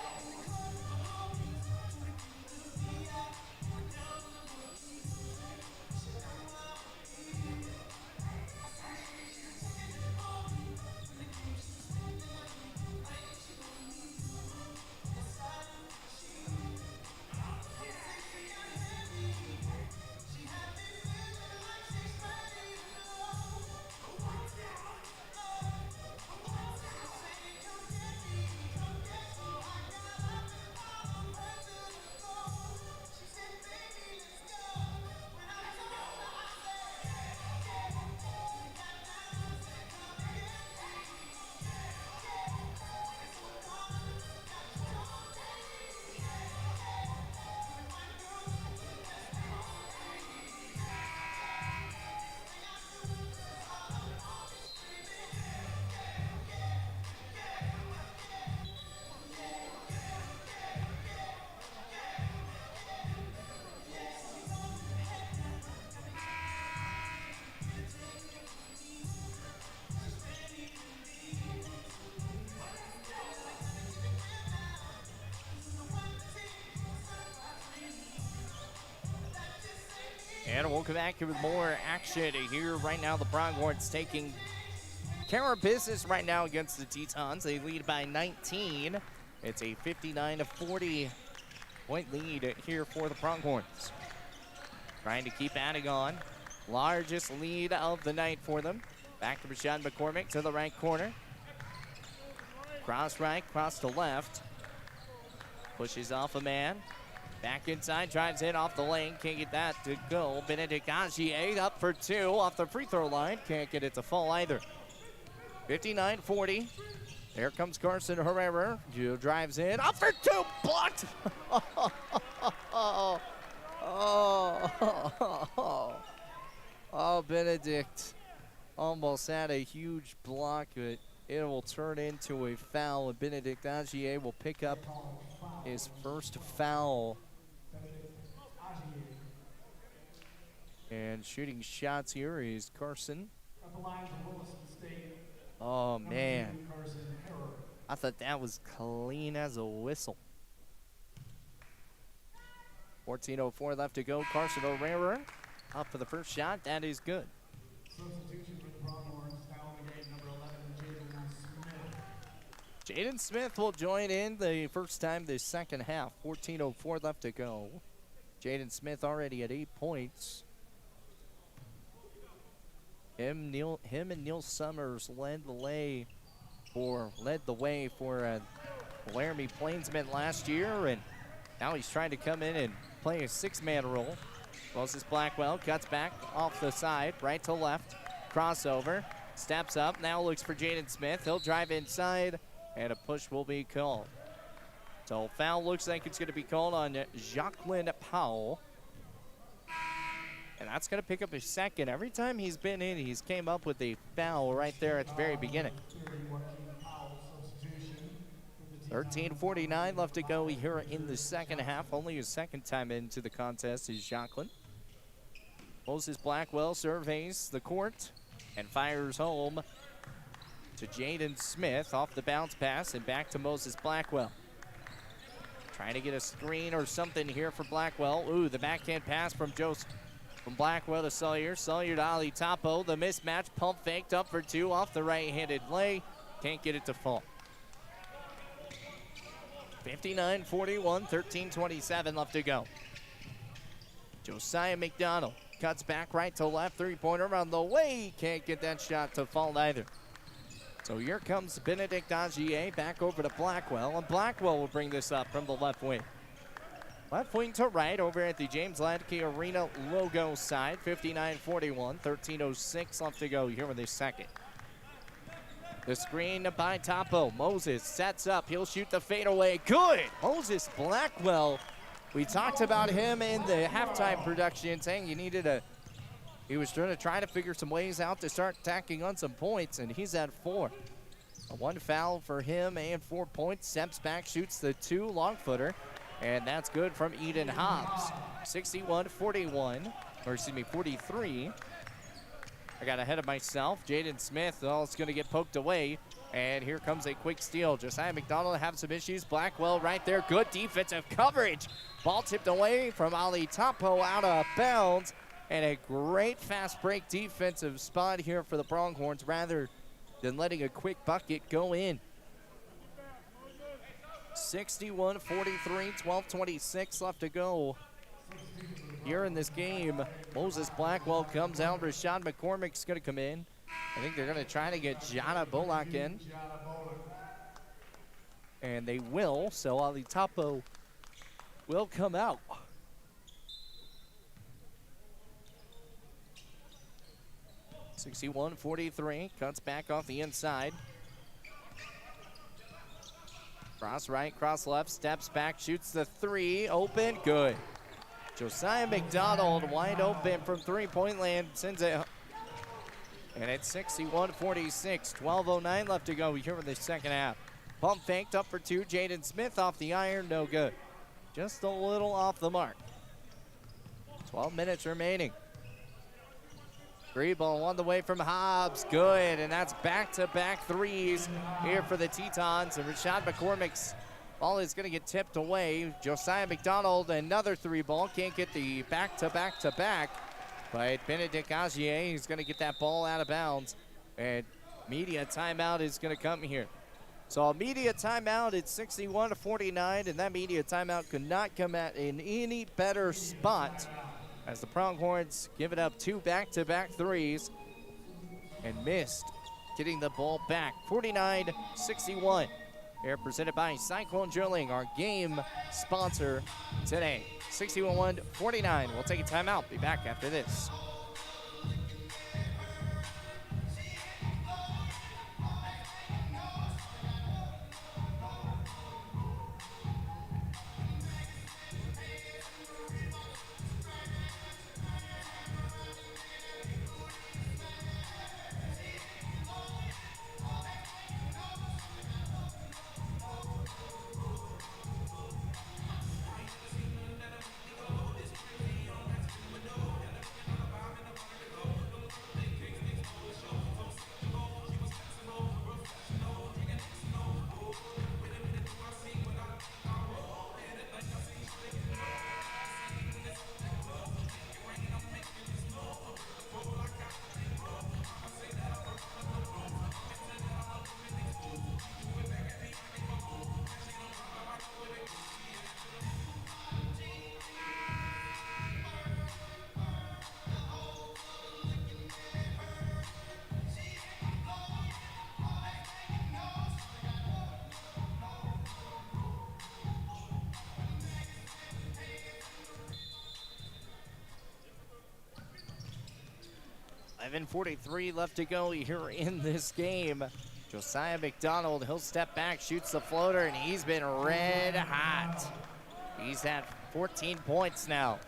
And we'll come back here with more action here. Right now, the Pronghorns taking care of business right now against the Tetons. They lead by 19. It's a 59-40 point lead here for the Pronghorns. Trying to keep adding on. Largest lead of the night for them. Back to Rashad McCormick to the right corner. Cross right, cross to left. Pushes off a man. Back inside, drives in off the lane. Can't get that to go. Benedict Agier up for two off the free throw line. Can't get it to fall either. 59-40. There comes Carson Herrera. Gio drives in. Up for two. Blocked. Oh, Benedict almost had a huge block, but it will turn into a foul. And Benedict Agier will pick up his first foul. And shooting shots here is Carson. Oh, man. I thought that was clean as a whistle. 14:04 left to go. Carson Herrera up for the first shot. That is good. Substitution for the Pronghorns, foul on the game, number 11, Jaden Smith. Jaden Smith will join in the first time this second half. 14:04 left to go. Jaden Smith already at 8 points. Him and Neil Summers led the way for Laramie Plainsmen last year, and now he's trying to come in and play a six-man role. Moses Blackwell cuts back off the side, right to left, crossover, steps up, now looks for Jaden Smith. He'll drive inside, and a push will be called. So foul looks like it's going to be called on Jacqueline Powell. And that's going to pick up his second. Every time he's been in, he's came up with a foul right there at the very beginning. 13:49 left to go here in the second half. Only his second time into the contest is Jacqueline. Moses Blackwell surveys the court and fires home to Jaden Smith off the bounce pass and back to Moses Blackwell. Trying to get a screen or something here for Blackwell. Ooh, the backhand pass from Blackwell to Sawyer. Sawyer to Ali Topo. The mismatch, pump faked up for two off the right-handed lay. Can't get it to fall. 59-41, 13:27 left to go. Josiah McDonald cuts back right to left, three-pointer around the way. Can't get that shot to fall either. So here comes Benedict Agier back over to Blackwell, and Blackwell will bring this up from the left wing. Left wing to right over at the James Ladke Arena logo side, 59-41, 13:06 left to go here in the second. The screen by Topo. Moses sets up. He'll shoot the fadeaway. Good. Moses Blackwell. We talked about him in the halftime production, saying he was trying to figure some ways out to start tacking on some points, and he's at 4. One foul for him and 4 points. Steps back, shoots the two long footer, and that's good from Eden Hobbs. 61-41, or excuse me, 43. I got ahead of myself. Jaden Smith, it's going to get poked away. And here comes a quick steal. Josiah McDonald have some issues. Blackwell right there. Good defensive coverage. Ball tipped away from Ali Topo out of bounds. And a great fast break defensive spot here for the Pronghorns rather than letting a quick bucket go in. 61-43, 12:26 left to go. Here in this game, Moses Blackwell comes out. Rashad McCormick's going to come in. I think they're going to try to get Jana Bullock in. And they will, so Ali Topo will come out. (61-43), cuts back off the inside. Cross right, cross left, steps back, shoots the three, open, good. Josiah McDonald wide open from three-point land, sends it. And it's 61-46, 12:09 left to go here in the second half. Pump faked up for two, Jaden Smith off the iron, no good. Just a little off the mark. 12 minutes remaining. Three ball on the way from Hobbs, good, and that's back-to-back threes here for the Tetons, and Rashad McCormick's ball is going to get tipped away. Josiah McDonald, another three ball, can't get the back-to-back-to-back, but Benedict Agier is going to get that ball out of bounds, and media timeout is going to come here. So a media timeout at 61-49, and that media timeout could not come at in any better spot as the Pronghorns give it up two back-to-back threes and missed getting the ball back. 49-61. Here presented by Cyclone Drilling, our game sponsor today. 61-49. We'll take a timeout. Be back after this. .43 left to go here in this game. Josiah McDonald, he'll step back, shoots the floater, and he's been red hot. He's had 14 points now.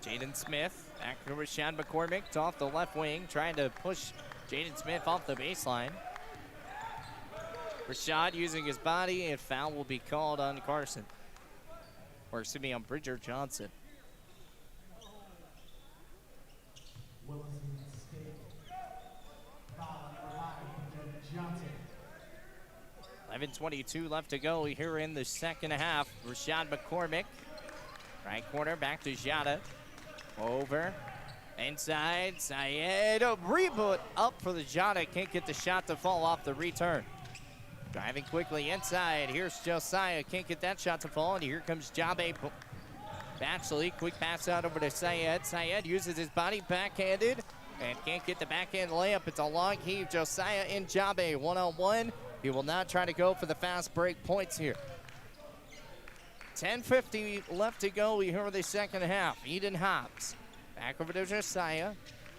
Jaden Smith, back to Rashad McCormick off the left wing, trying to push Jaden Smith off the baseline. Rashad using his body, and foul will be called on Carson. Or excuse me, on Bridger Johnson. Williston State. Foul number 5, Bridger Johnson. 11:22 left to go here in the second half. Rashad McCormick, right corner, back to Jada. Over, inside, Syed, a reboot up for the Jada. Can't get the shot to fall off the return. Driving quickly inside, here's Josiah, can't get that shot to fall, and here comes Jabe Batchley. Quick pass out over to Syed. Syed uses his body backhanded and can't get the backhand layup. It's a long heave. Josiah and Jabe one-on-one. He will not try to go for the fast break points here. 10:50 left to go here in the second half. Eden Hobbs back over to Josiah.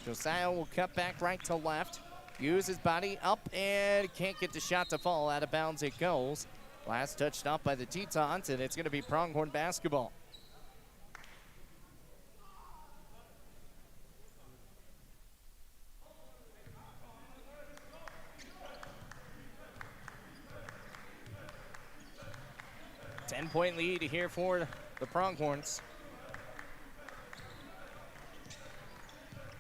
Josiah will cut back right to left. Use his body up and can't get the shot to fall. Out of bounds it goes. Last touched off by the Tetons, and it's going to be Pronghorn basketball. Ten-point lead here for the Pronghorns.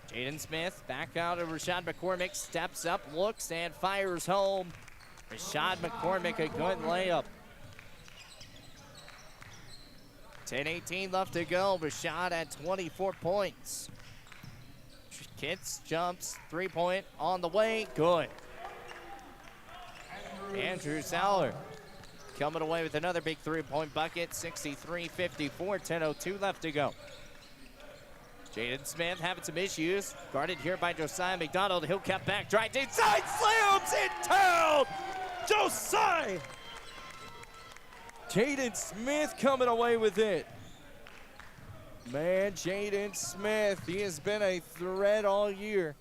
Jaden Smith back out of Rashad McCormick, steps up, looks, and fires home. Rashad McCormick, a good layup. 10:18 left to go. Rashad at 24 points. Kits jumps, three-point on the way, good. Andrew Sauer coming away with another big three-point bucket, 63-54, 10:02 left to go. Jaden Smith having some issues, guarded here by Josiah McDonald. He'll cut back, drive inside, slams in town! Josiah! Jaden Smith coming away with it. Man, Jaden Smith, he has been a threat all year.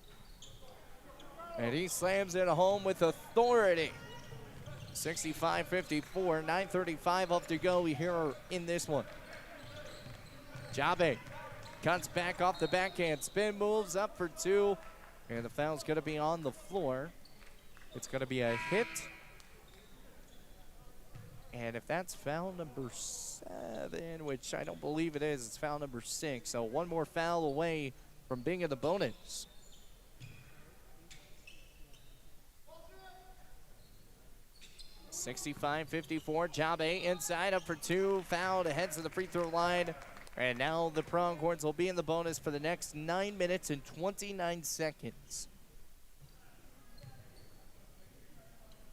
And he slams it home with authority. 65-54, 9:35 left to go here in this one. Jabe cuts back off the backhand, spin moves up for two, and the foul's gonna be on the floor. It's gonna be a hit. And if that's foul number 7, which I don't believe it is, it's foul number 6. So one more foul away from being in the bonus. (65-54), Jabe inside, up for two, fouled, heads to the free throw line. And now the Pronghorns will be in the bonus for the next 9 minutes and 29 seconds.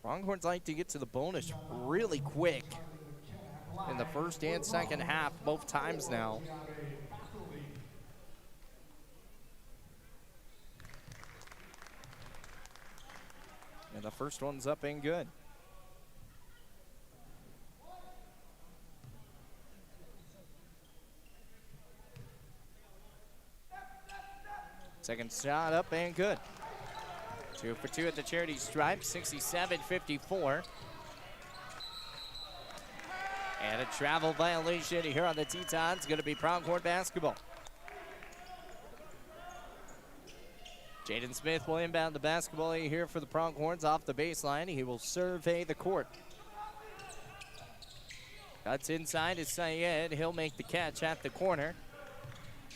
Pronghorns like to get to the bonus really quick in the first and second half, both times now. And the first one's up and good. Second shot up and good. 2 for 2 at the charity stripe, 67-54. And a travel violation here on the Tetons. Going to be Pronghorn basketball. Jaden Smith will inbound the basketball here for the Pronghorns off the baseline. He will survey the court. Cuts inside is Syed. He'll make the catch at the corner.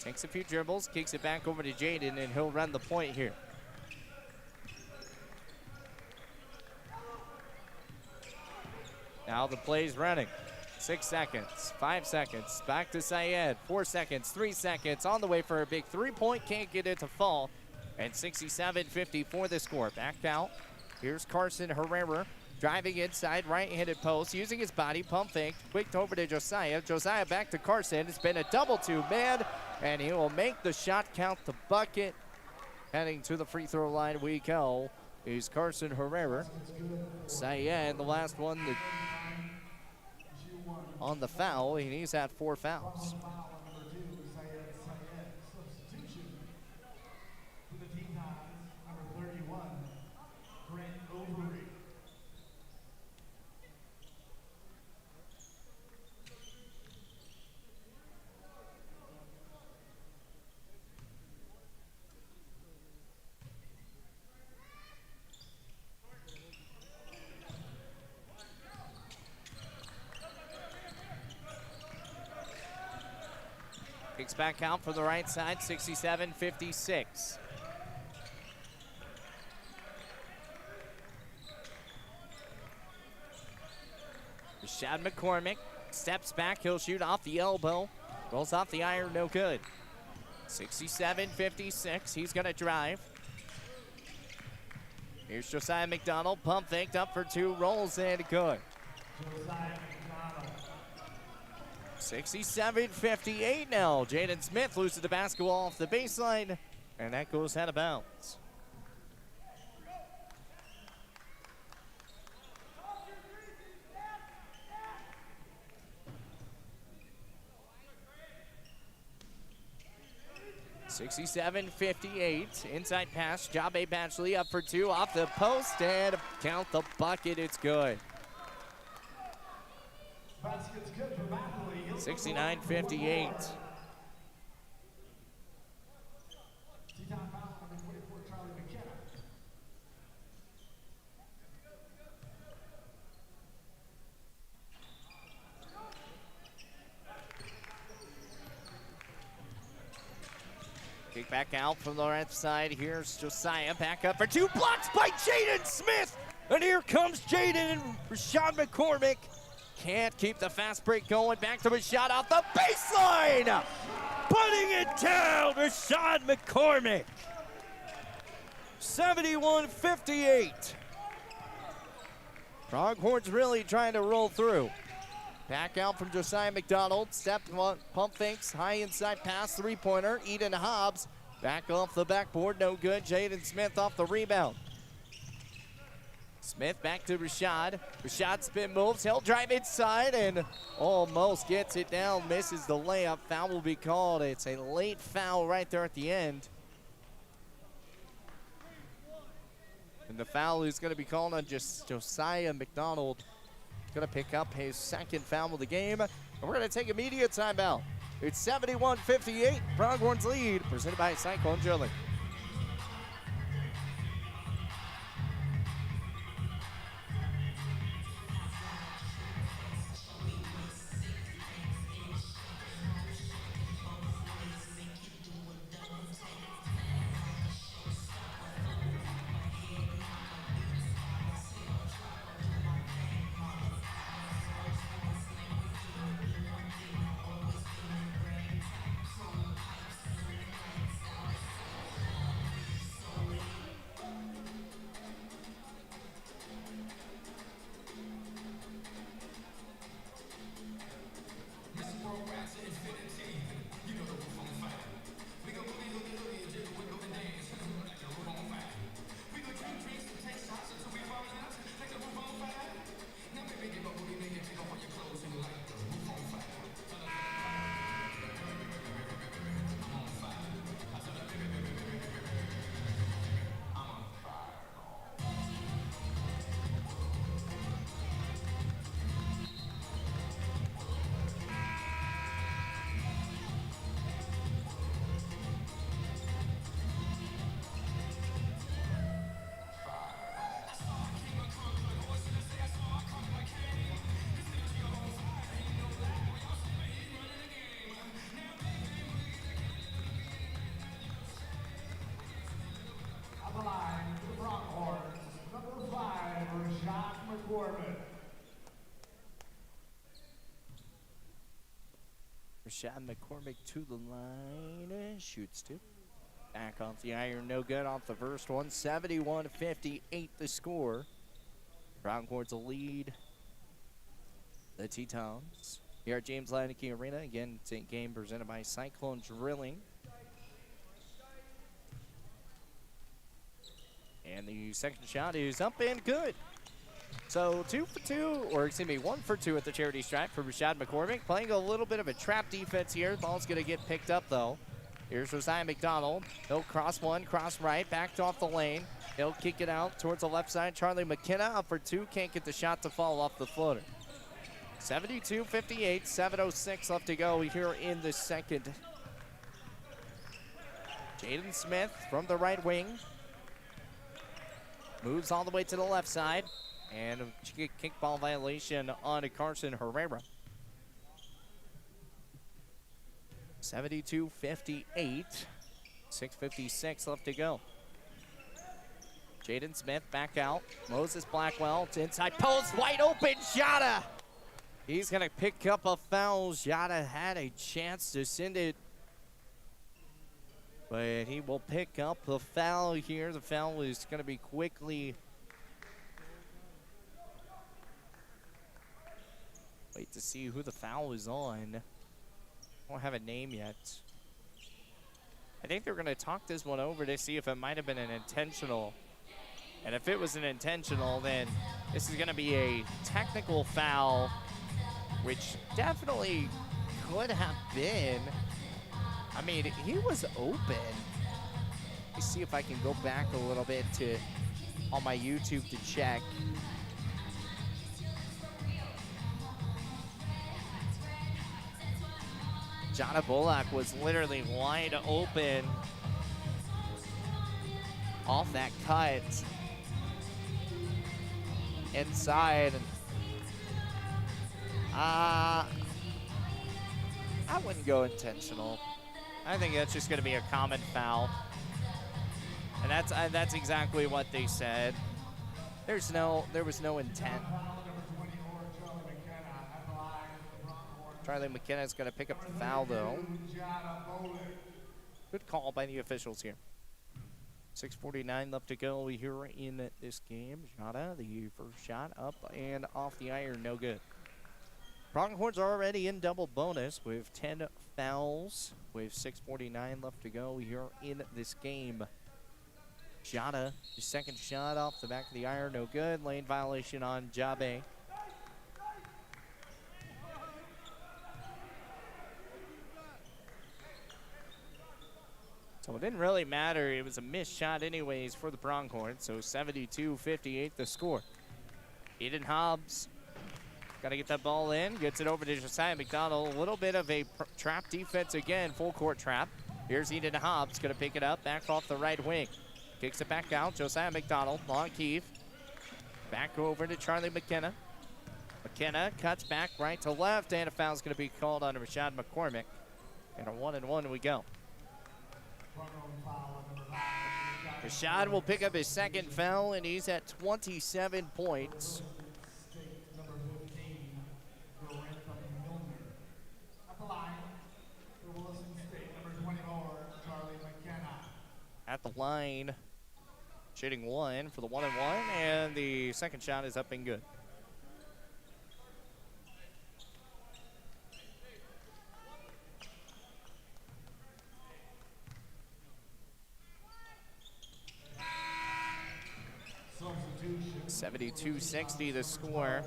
Takes a few dribbles, kicks it back over to Jaden, and he'll run the point here. Now the play's running. 6 seconds, 5 seconds, back to Syed, 4 seconds, 3 seconds, on the way for a big three-point, can't get it to fall. And 67-54 the score. Back out, here's Carson Herrera, driving inside, right-handed post, using his body, pump fake, quick over to Josiah. Josiah back to Carson, it's been a double two-man, and he will make the shot count the bucket. Heading to the free throw line we go is Carson Herrera. Syed, the last one on the foul, and he's had 4 fouls. Kicks back out from the right side, 67-56. Rashad McCormick steps back. He'll shoot off the elbow. Rolls off the iron, no good. 67-56. He's going to drive. Here's Josiah McDonald. Pump faked up for two. Rolls and good. 67-58 now. Jaden Smith loses the basketball off the baseline, and that goes out of bounds. (67-58) inside pass. Jabe Batchley up for two off the post and count the bucket. It's good. 69-58. Kick back out from the left side. Here's Josiah back up for two. Blocked by Jaden Smith. And here comes Jaden and Rashad McCormick. Can't keep the fast break going. Back to a shot off the baseline. Putting it down, Rashad McCormick. 71-58. Pronghorns really trying to roll through. Back out from Josiah McDonald. Step one, pump fakes, high inside pass, three-pointer. Eden Hobbs back off the backboard, no good. Jaden Smith off the rebound. Smith back to Rashad. Rashad spin moves. He'll drive inside and almost gets it down. Misses the layup. Foul will be called. It's a late foul right there at the end. And the foul is going to be called on just Josiah McDonald. Going to pick up his second foul of the game. And we're going to take immediate timeout. It's 71-58. Pronghorns lead, presented by Cyclone Drilling. Rashad McCormick to the line, shoots two. Back off the iron, no good off the first one. 71-58 the score. Pronghorns will lead the Tetons. Here at James Leineke Arena, again, it's a game presented by Cyclone Drilling. And the second shot is up and good. So 2 for 2, or excuse me, 1 for 2 at the charity stripe for Rashad McCormick. Playing a little bit of a trap defense here. Ball's going to get picked up, though. Here's Josiah McDonald. He'll cross one, cross right, backed off the lane. He'll kick it out towards the left side. Charlie McKenna up for two. Can't get the shot to fall off the floater. 72-58, 7:06 left to go here in the second. Jaden Smith from the right wing. Moves all the way to the left side. And a kickball violation on Carson Herrera. 72-58. 6:56 left to go. Jaden Smith back out. Moses Blackwell to inside post. Wide open. Jada. He's going to pick up a foul. Jada had a chance to send it, but he will pick up the foul here. The foul is going to be quickly. Wait to see who the foul is on. I don't have a name yet. I think they're going to talk this one over to see if it might have been an intentional. And if it was an intentional, then this is going to be a technical foul, which definitely could have been. I mean, he was open. Let me see if I can go back a little bit to on my YouTube to check. Jana Bullock was literally wide open off that cut inside. I wouldn't go intentional. I think that's just going to be a common foul, and that's exactly what they said. There was no intent. Charlie McKenna's going to pick up the foul, though. Good call by the officials here. 6:49 left to go here in this game. Jada, the first shot up and off the iron, no good. Pronghorns are already in double bonus with 10 fouls with 6:49 left to go here in this game. Jada, his second shot off the back of the iron, no good. Lane violation on Jabe. So it didn't really matter. It was a missed shot anyways for the Pronghorns. So 72-58 the score. Eden Hobbs got to get that ball in. Gets it over to Josiah McDonald. A little bit of a trap defense again. Full court trap. Here's Eden Hobbs. Going to pick it up. Back off the right wing. Kicks it back out. Josiah McDonald. Long Keith. Back over to Charlie McKenna. McKenna cuts back right to left. And a foul's going to be called on Rashad McCormick. And a 1-and-1 we go. Rashad will pick up his second foul, and he's at 27 points. At the line, shooting one for the 1-and-1, and the second shot is up and good. Substitution. 72-60 the score.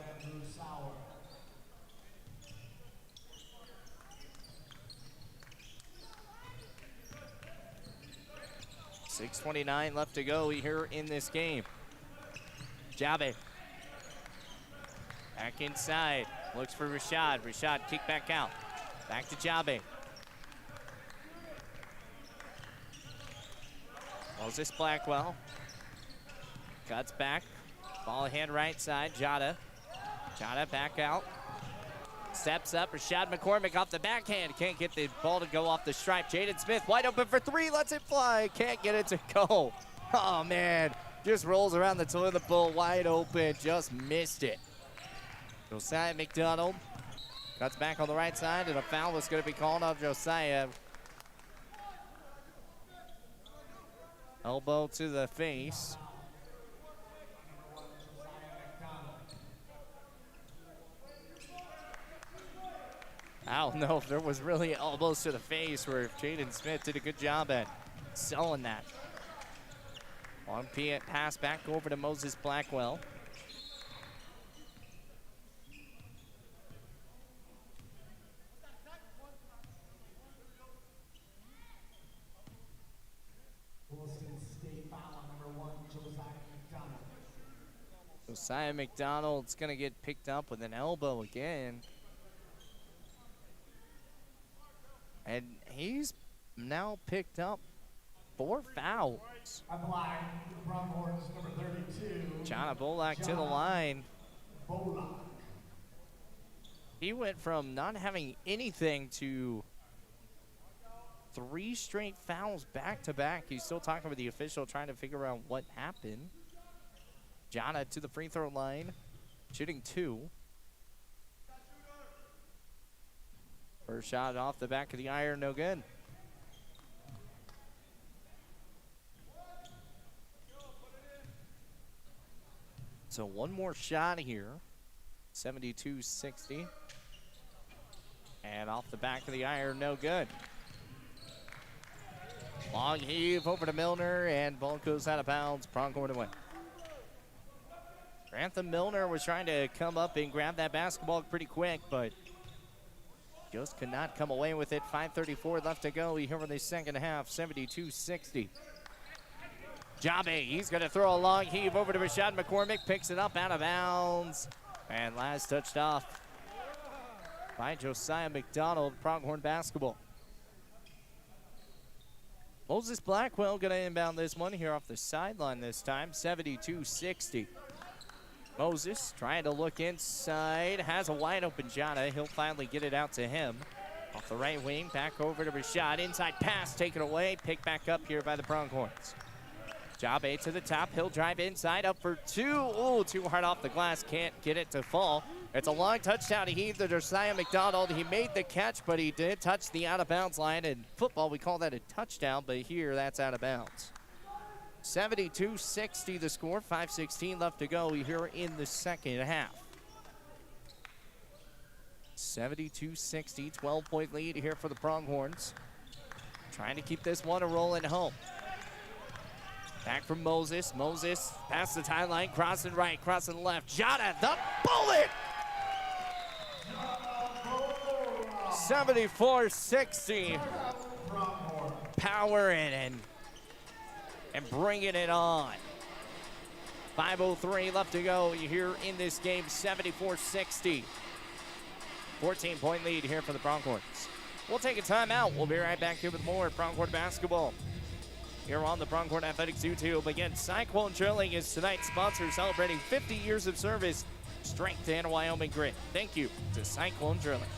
.6:29 left to go here in this game. Jabe. Back inside. Looks for Rashad. Rashad kick back out. Back to Jabe. Moses Blackwell. Cuts back. Ball hand right side. Jada. Jada back out. Steps up. Rashad McCormick off the backhand. Can't get the ball to go off the stripe. Jaden Smith wide open for three. Lets it fly. Can't get it to go. Oh, man. Just rolls around the toilet bowl wide open. Just missed it. Josiah McDonald cuts back on the right side, and a foul was going to be called on Josiah. Elbow to the face. I don't know if there was really elbows to the face where Jaden Smith did a good job at selling that. Long pass back over to Moses Blackwell. Williston State foul on number 1, Josiah McDonald. Josiah McDonald's going to get picked up with an elbow again. And he's now picked up 4 fouls. Applying the Pronghorns, number 32. Jana Bullock to the line. Bullock. He went from not having anything to 3 straight fouls back-to-back. He's still talking with the official, trying to figure out what happened. Jana to the free throw line, shooting 2. First shot off the back of the iron, no good. So one more shot here, 72-60. And off the back of the iron, no good. Long heave over to Milner, and ball goes out of bounds. Pronghorn away. Grantham Milner was trying to come up and grab that basketball pretty quick, but just could not come away with it. 5:34 left to go here in the second half, 72-60. Jabe, he's going to throw a long heave over to Rashad McCormick, picks it up out of bounds, and last touched off by Josiah McDonald. Pronghorn basketball. Moses Blackwell going to inbound this one here off the sideline this time, 72-60. Moses trying to look inside, has a wide open Jana. He'll finally get it out to him. Off the right wing, back over to Rashad. Inside pass taken away, picked back up here by the Pronghorns. Jabe to the top, he'll drive inside, up for 2. Oh, too hard off the glass, can't get it to fall. It's a long touchdown to heave to Josiah McDonald. He made the catch, but he did touch the out-of-bounds line. In football, we call that a touchdown, but here, that's out of bounds. 72-60 the score, 5:16 left to go here in the second half. 72-60, 12-point lead here for the Pronghorns. Trying to keep this one a rolling home. Back from Moses. Moses past the timeline, crossing right, crossing left. Jada, the bullet! 74-60. Power in and bringing it on. 5:03 left to go here in this game, 74-60. 14-point lead here for the Pronghorns. We'll take a timeout. We'll be right back here with more Pronghorn basketball here on the Pronghorn Athletics YouTube. Again, Cyclone Drilling is tonight's sponsor, celebrating 50 years of service, strength and Wyoming grit. Thank you to Cyclone Drilling.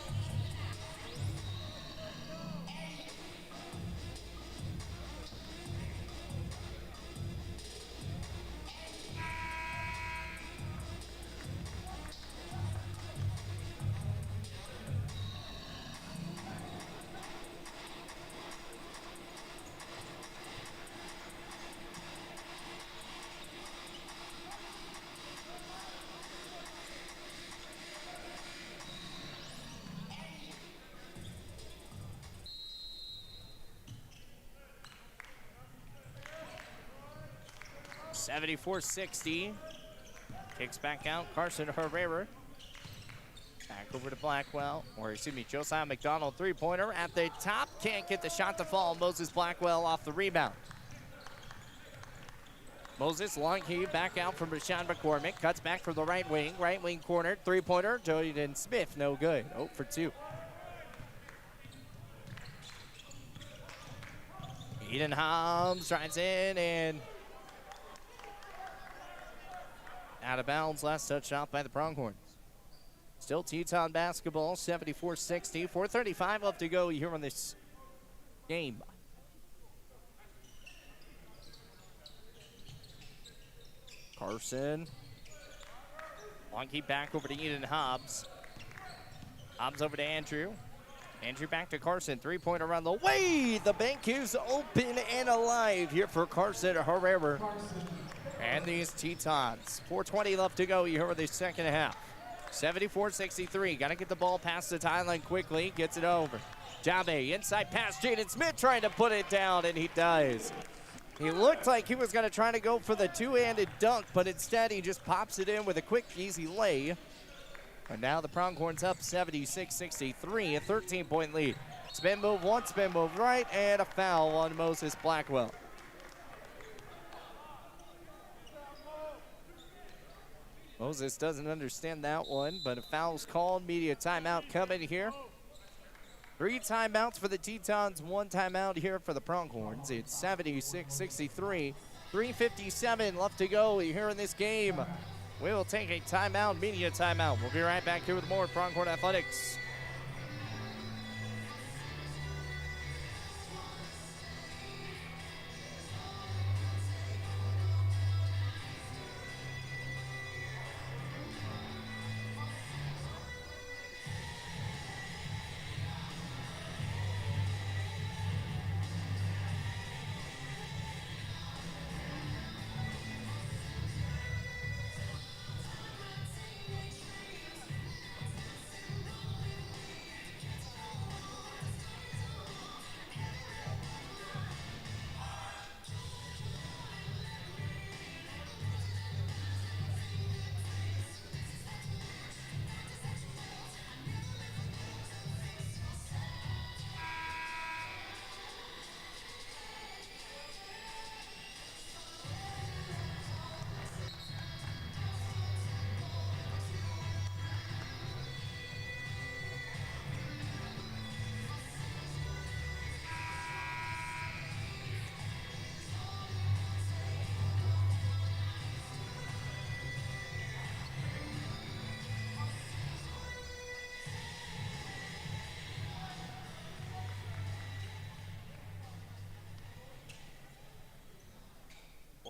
.74-60. Kicks back out. Carson Herrera. Back over to Blackwell. Or excuse me, Josiah McDonald, three-pointer at the top. Can't get the shot to fall. Moses Blackwell off the rebound. Moses, long heave, back out from Rashawn McCormick. Cuts back from the right wing corner. Three-pointer, Jordan Smith, no good. 0 for 2. Eden Hobbs drives in and out of bounds. Last touch shot by the Pronghorns. Still Teton basketball, 74-60. 4:35 left to go here on this game. Carson. Long keep back over to Eden Hobbs. Hobbs over to Andrew. Andrew back to Carson. Three-pointer around the way. The bank is open and alive here for Carson Herrera and these Tetons. 4:20 left to go here in the second half. 74-63. Got to get the ball past the timeline quickly. Gets it over. Jabe, inside pass. Jaden Smith trying to put it down, and he does. He looked like he was going to try to go for the two-handed dunk, but instead he just pops it in with a quick, easy lay. And now the Pronghorns up 76-63, a 13-point lead. Spin move one, spin move right, and a foul on Moses Blackwell. Moses doesn't understand that one, but a foul's called. Media timeout coming here. 3 timeouts for the Tetons, 1 timeout here for the Pronghorns. It's 76-63, 3:57 left to go here in this game. We will take a timeout, media timeout. We'll be right back here with more Pronghorn Athletics.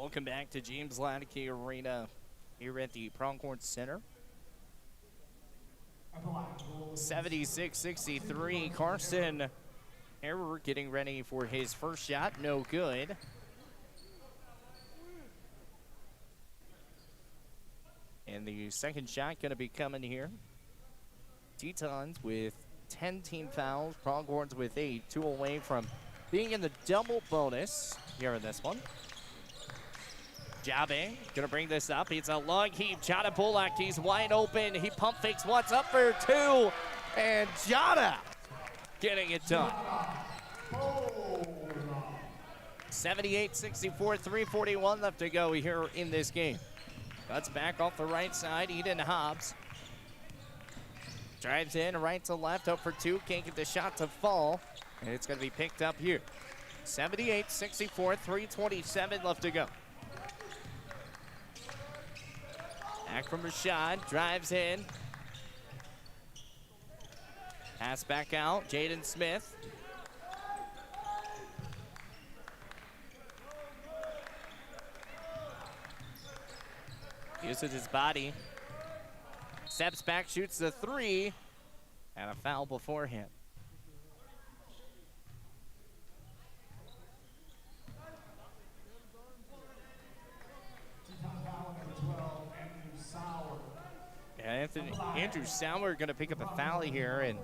Welcome back to James Ladeke Arena here at the Pronghorn Center. 76-63, Carson Error getting ready for his first shot, no good. And the second shot going to be coming here. Tetons with 10 team fouls, Pronghorns with 8, 2 away from being in the double bonus here in this one. Jabe gonna bring this up. It's a long heave. Jada Bullock, he's wide open. He pump fakes once, up for 2. And Jada getting it done. 78-64, 3:41 left to go here in this game. Cuts back off the right side. Eden Hobbs drives in right to left, up for 2. Can't get the shot to fall. And it's gonna be picked up here. 78-64, 3:27 left to go. Back from Rashad, drives in. Pass back out, Jaden Smith. Uses his body. Steps back, shoots the 3, and a foul before him. Andrew Sauer going to pick up a foul here, and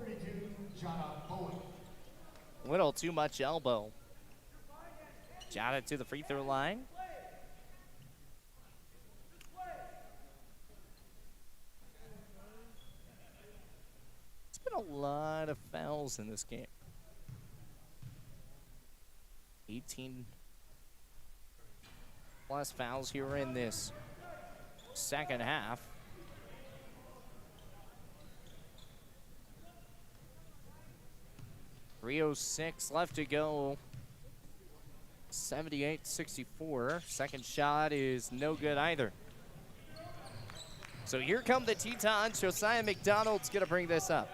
a little too much elbow. Jada to the free throw line. It's been a lot of fouls in this game. 18 plus fouls here in this second half. 3:06 left to go. 78-64. Second shot is no good either. So here come the Tetons. Josiah McDonald's going to bring this up.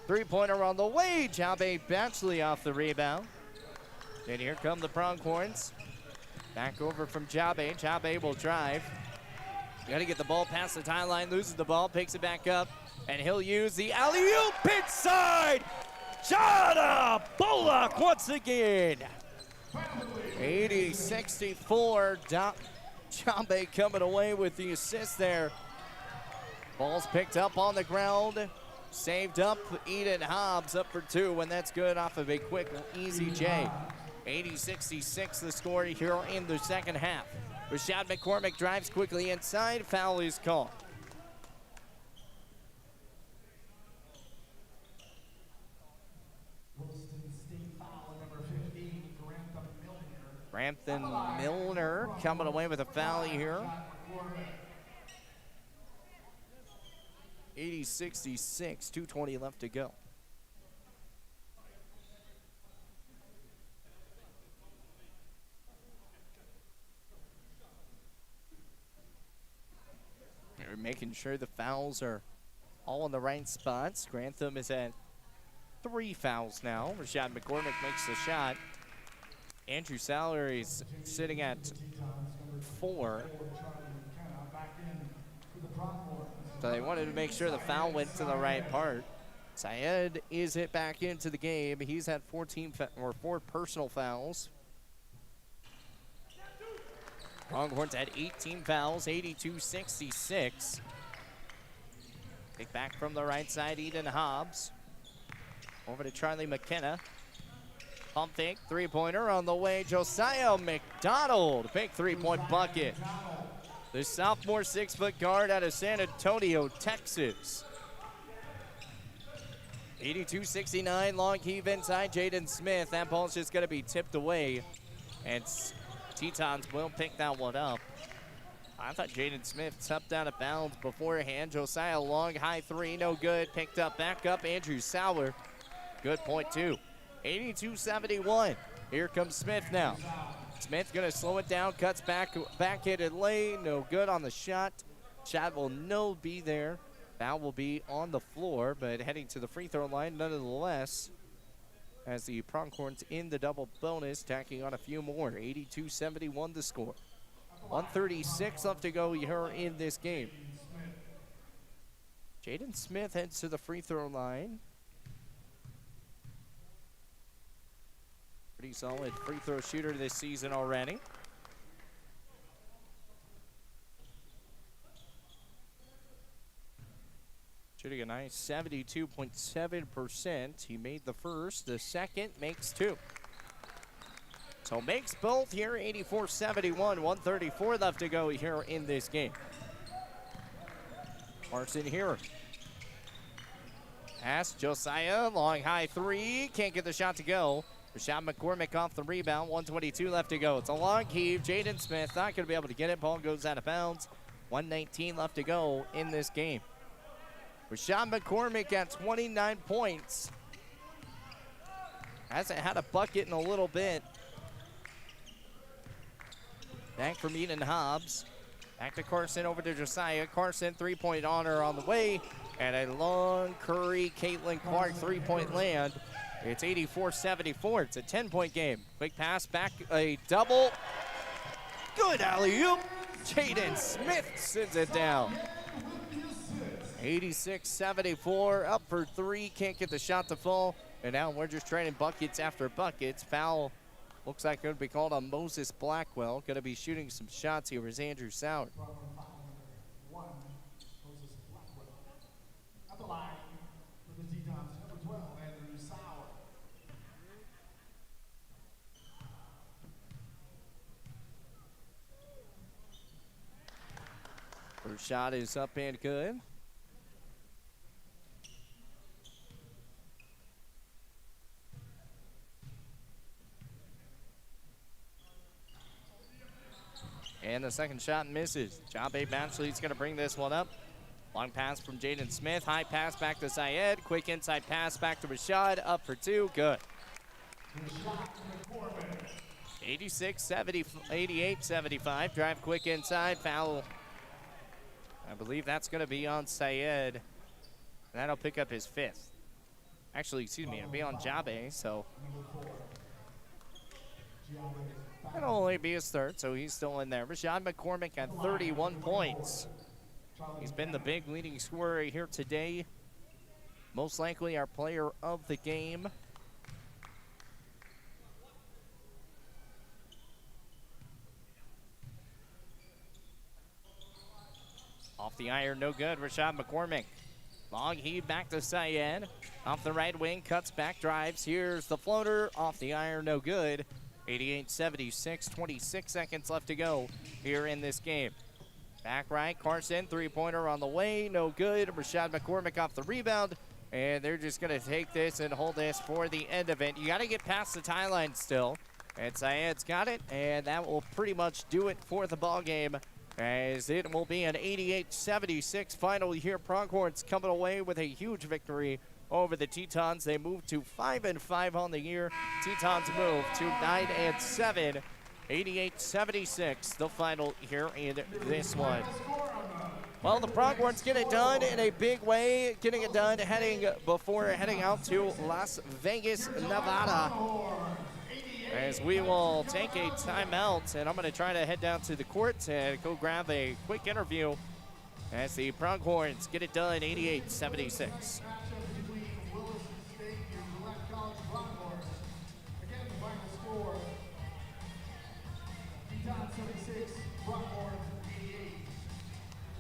3-pointer on the way. Jabe Batchley off the rebound. And here come the Pronghorns. Back over from Jabe. Jabe will drive. Got to get the ball past the tie line. Loses the ball. Picks it back up. And he'll use the alley-oop inside. Jada Bullock once again. 80-64. Jabe coming away with the assist there. Ball's picked up on the ground. Saved up. Eden Hobbs up for 2, and that's good off of a quick, easy J. 80-66 the score here in the second half. Rashad McCormick drives quickly inside. Foul is called. Rampton Milner coming away with a foul here. 80-66, 2:20 left to go. They're making sure the fouls are all in the right spots. Grantham is at 3 fouls now. Rashad McCormick makes the shot. Andrew Sauer is sitting at 4. So they wanted to make sure the foul went to the right part. Syed is hit back into the game. He's had 4 personal fouls. Pronghorns had 18 fouls, 82-66. Pick back from the right side, Eden Hobbs. Over to Charlie McKenna. Pump fake, 3-pointer on the way. Josiah McDonald, big 3-point bucket. The sophomore 6-foot guard out of San Antonio, Texas. 82-69, long heave inside Jaden Smith. That ball's just gonna be tipped away, and Tetons will pick that one up. I thought Jaden Smith stepped out of bounds beforehand. Josiah long, high 3, no good. Picked up, back up, Andrew Sauer. Good point too. 82-71. Here comes Smith now. Smith gonna slow it down, cuts back-handed lane, no good on the shot. Shot will no be there. Foul will be on the floor, but heading to the free throw line nonetheless, as the Pronghorns in the double bonus, tacking on a few more. 82-71 the score. 1:36 left to go here in this game. Jaden Smith heads to the free throw line. Pretty solid free throw shooter this season already. Shooting a nice 72.7%. He made the first, the second makes two. So makes both here, 84-71, 134 left to go here in this game. Carson here. Pass, Josiah, long high three, can't get the shot to go. Rashad McCormick off the rebound, 122 left to go. It's a long heave, Jaden Smith not gonna be able to get it, ball goes out of bounds. 119 left to go in this game. Rashad McCormick at 29 points. Hasn't had a bucket in a little bit. Back from Eden Hobbs. Back to Carson, over to Josiah. Carson, three-point honor on the way. And a long Curry, Caitlin Clark three-point land. It's 84-74. It's a 10-point game. Quick pass back, a double. Good alley-oop. Jaden Smith sends it down. 86-74, up for three, can't get the shot to fall. And now we're just trading buckets after buckets. Foul looks like it would be called on Moses Blackwell. Going to be shooting some shots here is Andrew Sauer. At the line for the Tetons, number 12, Andrew Sauer. First shot is up and good. And the second shot misses. Jabe Batchley's going to bring this one up. Long pass from Jaden Smith. High pass back to Syed. Quick inside pass back to Rashad. Up for two. Good. 88-75. Drive quick inside. Foul. I believe that's going to be on Syed. And that'll pick up his fifth. Actually, excuse me, it'll be on Jabe, so it'll only be his third, so he's still in there. Rashad McCormick at 31 points. He's been the big leading scorer here today. Most likely our player of the game. Off the iron, no good. Rashad McCormick. Long heave back to Syed. Off the right wing, cuts back, drives. Here's the floater. Off the iron, no good. 88-76, 26 seconds left to go here in this game. Back right, Carson, three-pointer on the way, no good. Rashad McCormick off the rebound, and they're just going to take this and hold this for the end of it. You got to get past the tie line still, and Syed's got it, and that will pretty much do it for the ball game, as it will be an 88-76 final here. Pronghorns coming away with a huge victory over the Tetons. They move to 5-5 on the year. Tetons move to 9-7. 88-76, the final here in this one. Well, the Pronghorns get it done in a big way, getting it done before heading out to Las Vegas, Nevada. As we will take a timeout, and I'm going to try to head down to the court and go grab a quick interview as the Pronghorns get it done 88-76. Tetons 76, Pronghorns 88.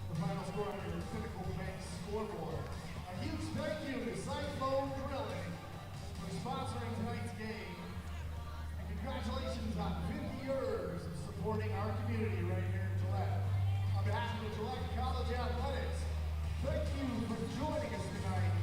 The final score on your typical bank scoreboard. A huge thank you to Cyclone Drilling for sponsoring tonight's game. And congratulations on 50 years of supporting our community right here in Gillette. On behalf of the Gillette College Athletics, thank you for joining us tonight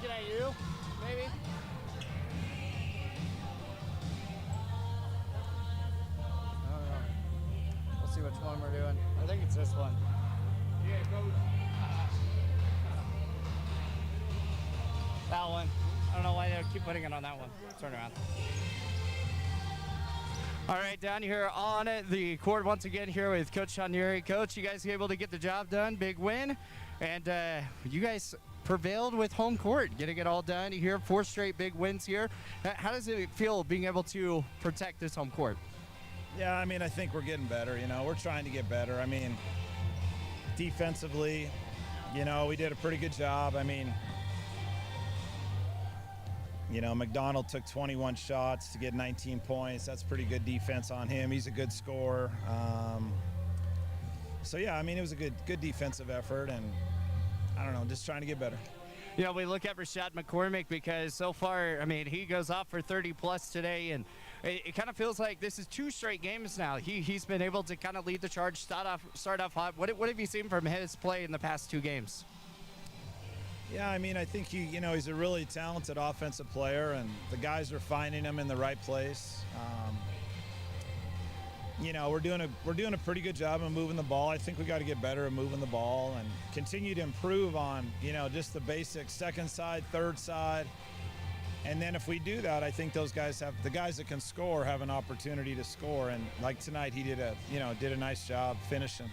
looking at you, maybe? I don't know. We'll see which one we're doing. I think it's this one. Yeah, Coach. That one. I don't know why they keep putting it on that one. Turn around. All right, down here on the court once again here with Coach Shanieri. Coach, you guys able to get the job done, big win, and you guys prevailed with home court, getting it all done here, 4 straight big wins here. How does it feel being able to protect this home court? Yeah, I mean, I think we're getting better. You know, we're trying to get better. I mean, defensively, you know, we did a pretty good job. I mean, you know, McDonald took 21 shots to get 19 points. That's pretty good defense on him. He's a good scorer. So, yeah, I mean, it was a good defensive effort, and I don't know, just trying to get better. You know, we look at Rashad McCormick because so far, I mean, he goes off for 30-plus today, and it kind of feels like this is 2 straight games now. He's been able to kind of lead the charge, start off hot. What have you seen from his play in the past 2 games? Yeah, I mean, I think he's a really talented offensive player, and the guys are finding him in the right place. You know, we're doing a pretty good job of moving the ball. I think we got to get better at moving the ball and continue to improve on, you know, just the basic second side, third side. And then if we do that, I think the guys that can score have an opportunity to score. And like tonight, he did a nice job finishing.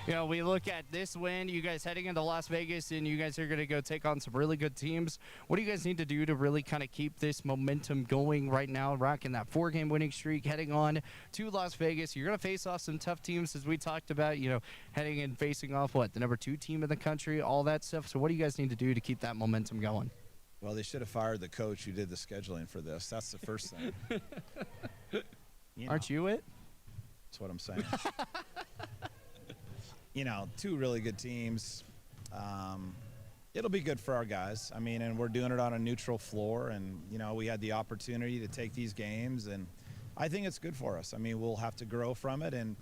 You know, we look at this win, you guys heading into Las Vegas, and you guys are going to go take on some really good teams. What do you guys need to do to really kind of keep this momentum going right now, rocking that 4-game winning streak, heading on to Las Vegas? You're going to face off some tough teams, as we talked about, you know, heading and facing off, the number 2 team in the country, all that stuff. So what do you guys need to do to keep that momentum going? Well, they should have fired the coach who did the scheduling for this. That's the first thing. Aren't you it? That's what I'm saying. You know, 2 really good teams. It'll be good for our guys. I mean, and we're doing it on a neutral floor, and, you know, we had the opportunity to take these games, and I think it's good for us. I mean, we'll have to grow from it, and,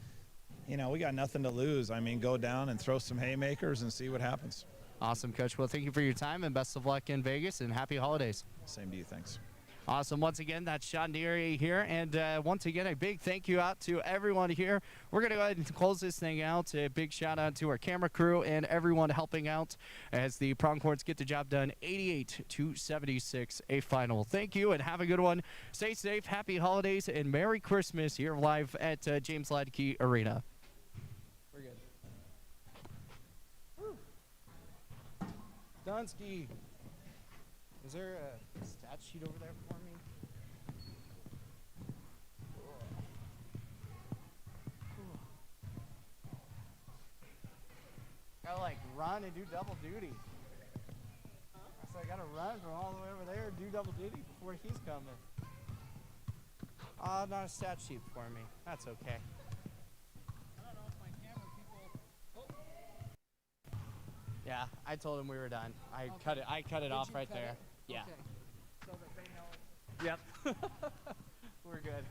you know, we got nothing to lose. I mean, go down and throw some haymakers and see what happens. Awesome, Coach. Well, thank you for your time, and best of luck in Vegas, and happy holidays. Same to you. Thanks. Awesome. Once again, that's Sean Deary here. And once again, a big thank you out to everyone here. We're going to go ahead and close this thing out. A big shout out to our camera crew and everyone helping out as the Pronghorns get the job done, 88-76, a final. Thank you and have a good one. Stay safe, happy holidays, and Merry Christmas here live at James Ladke Arena. We're good. Woo. Dunsky. Is there a stat sheet over there for me? Gotta like run and do double duty. So I gotta run from all the way over there and do double duty before he's coming. Not a stat sheet for me. That's okay. I don't know if my camera people. Oh. Yeah, I told him we were done. I cut it off right there. Yeah. Okay. So that they know. Yep. We're good.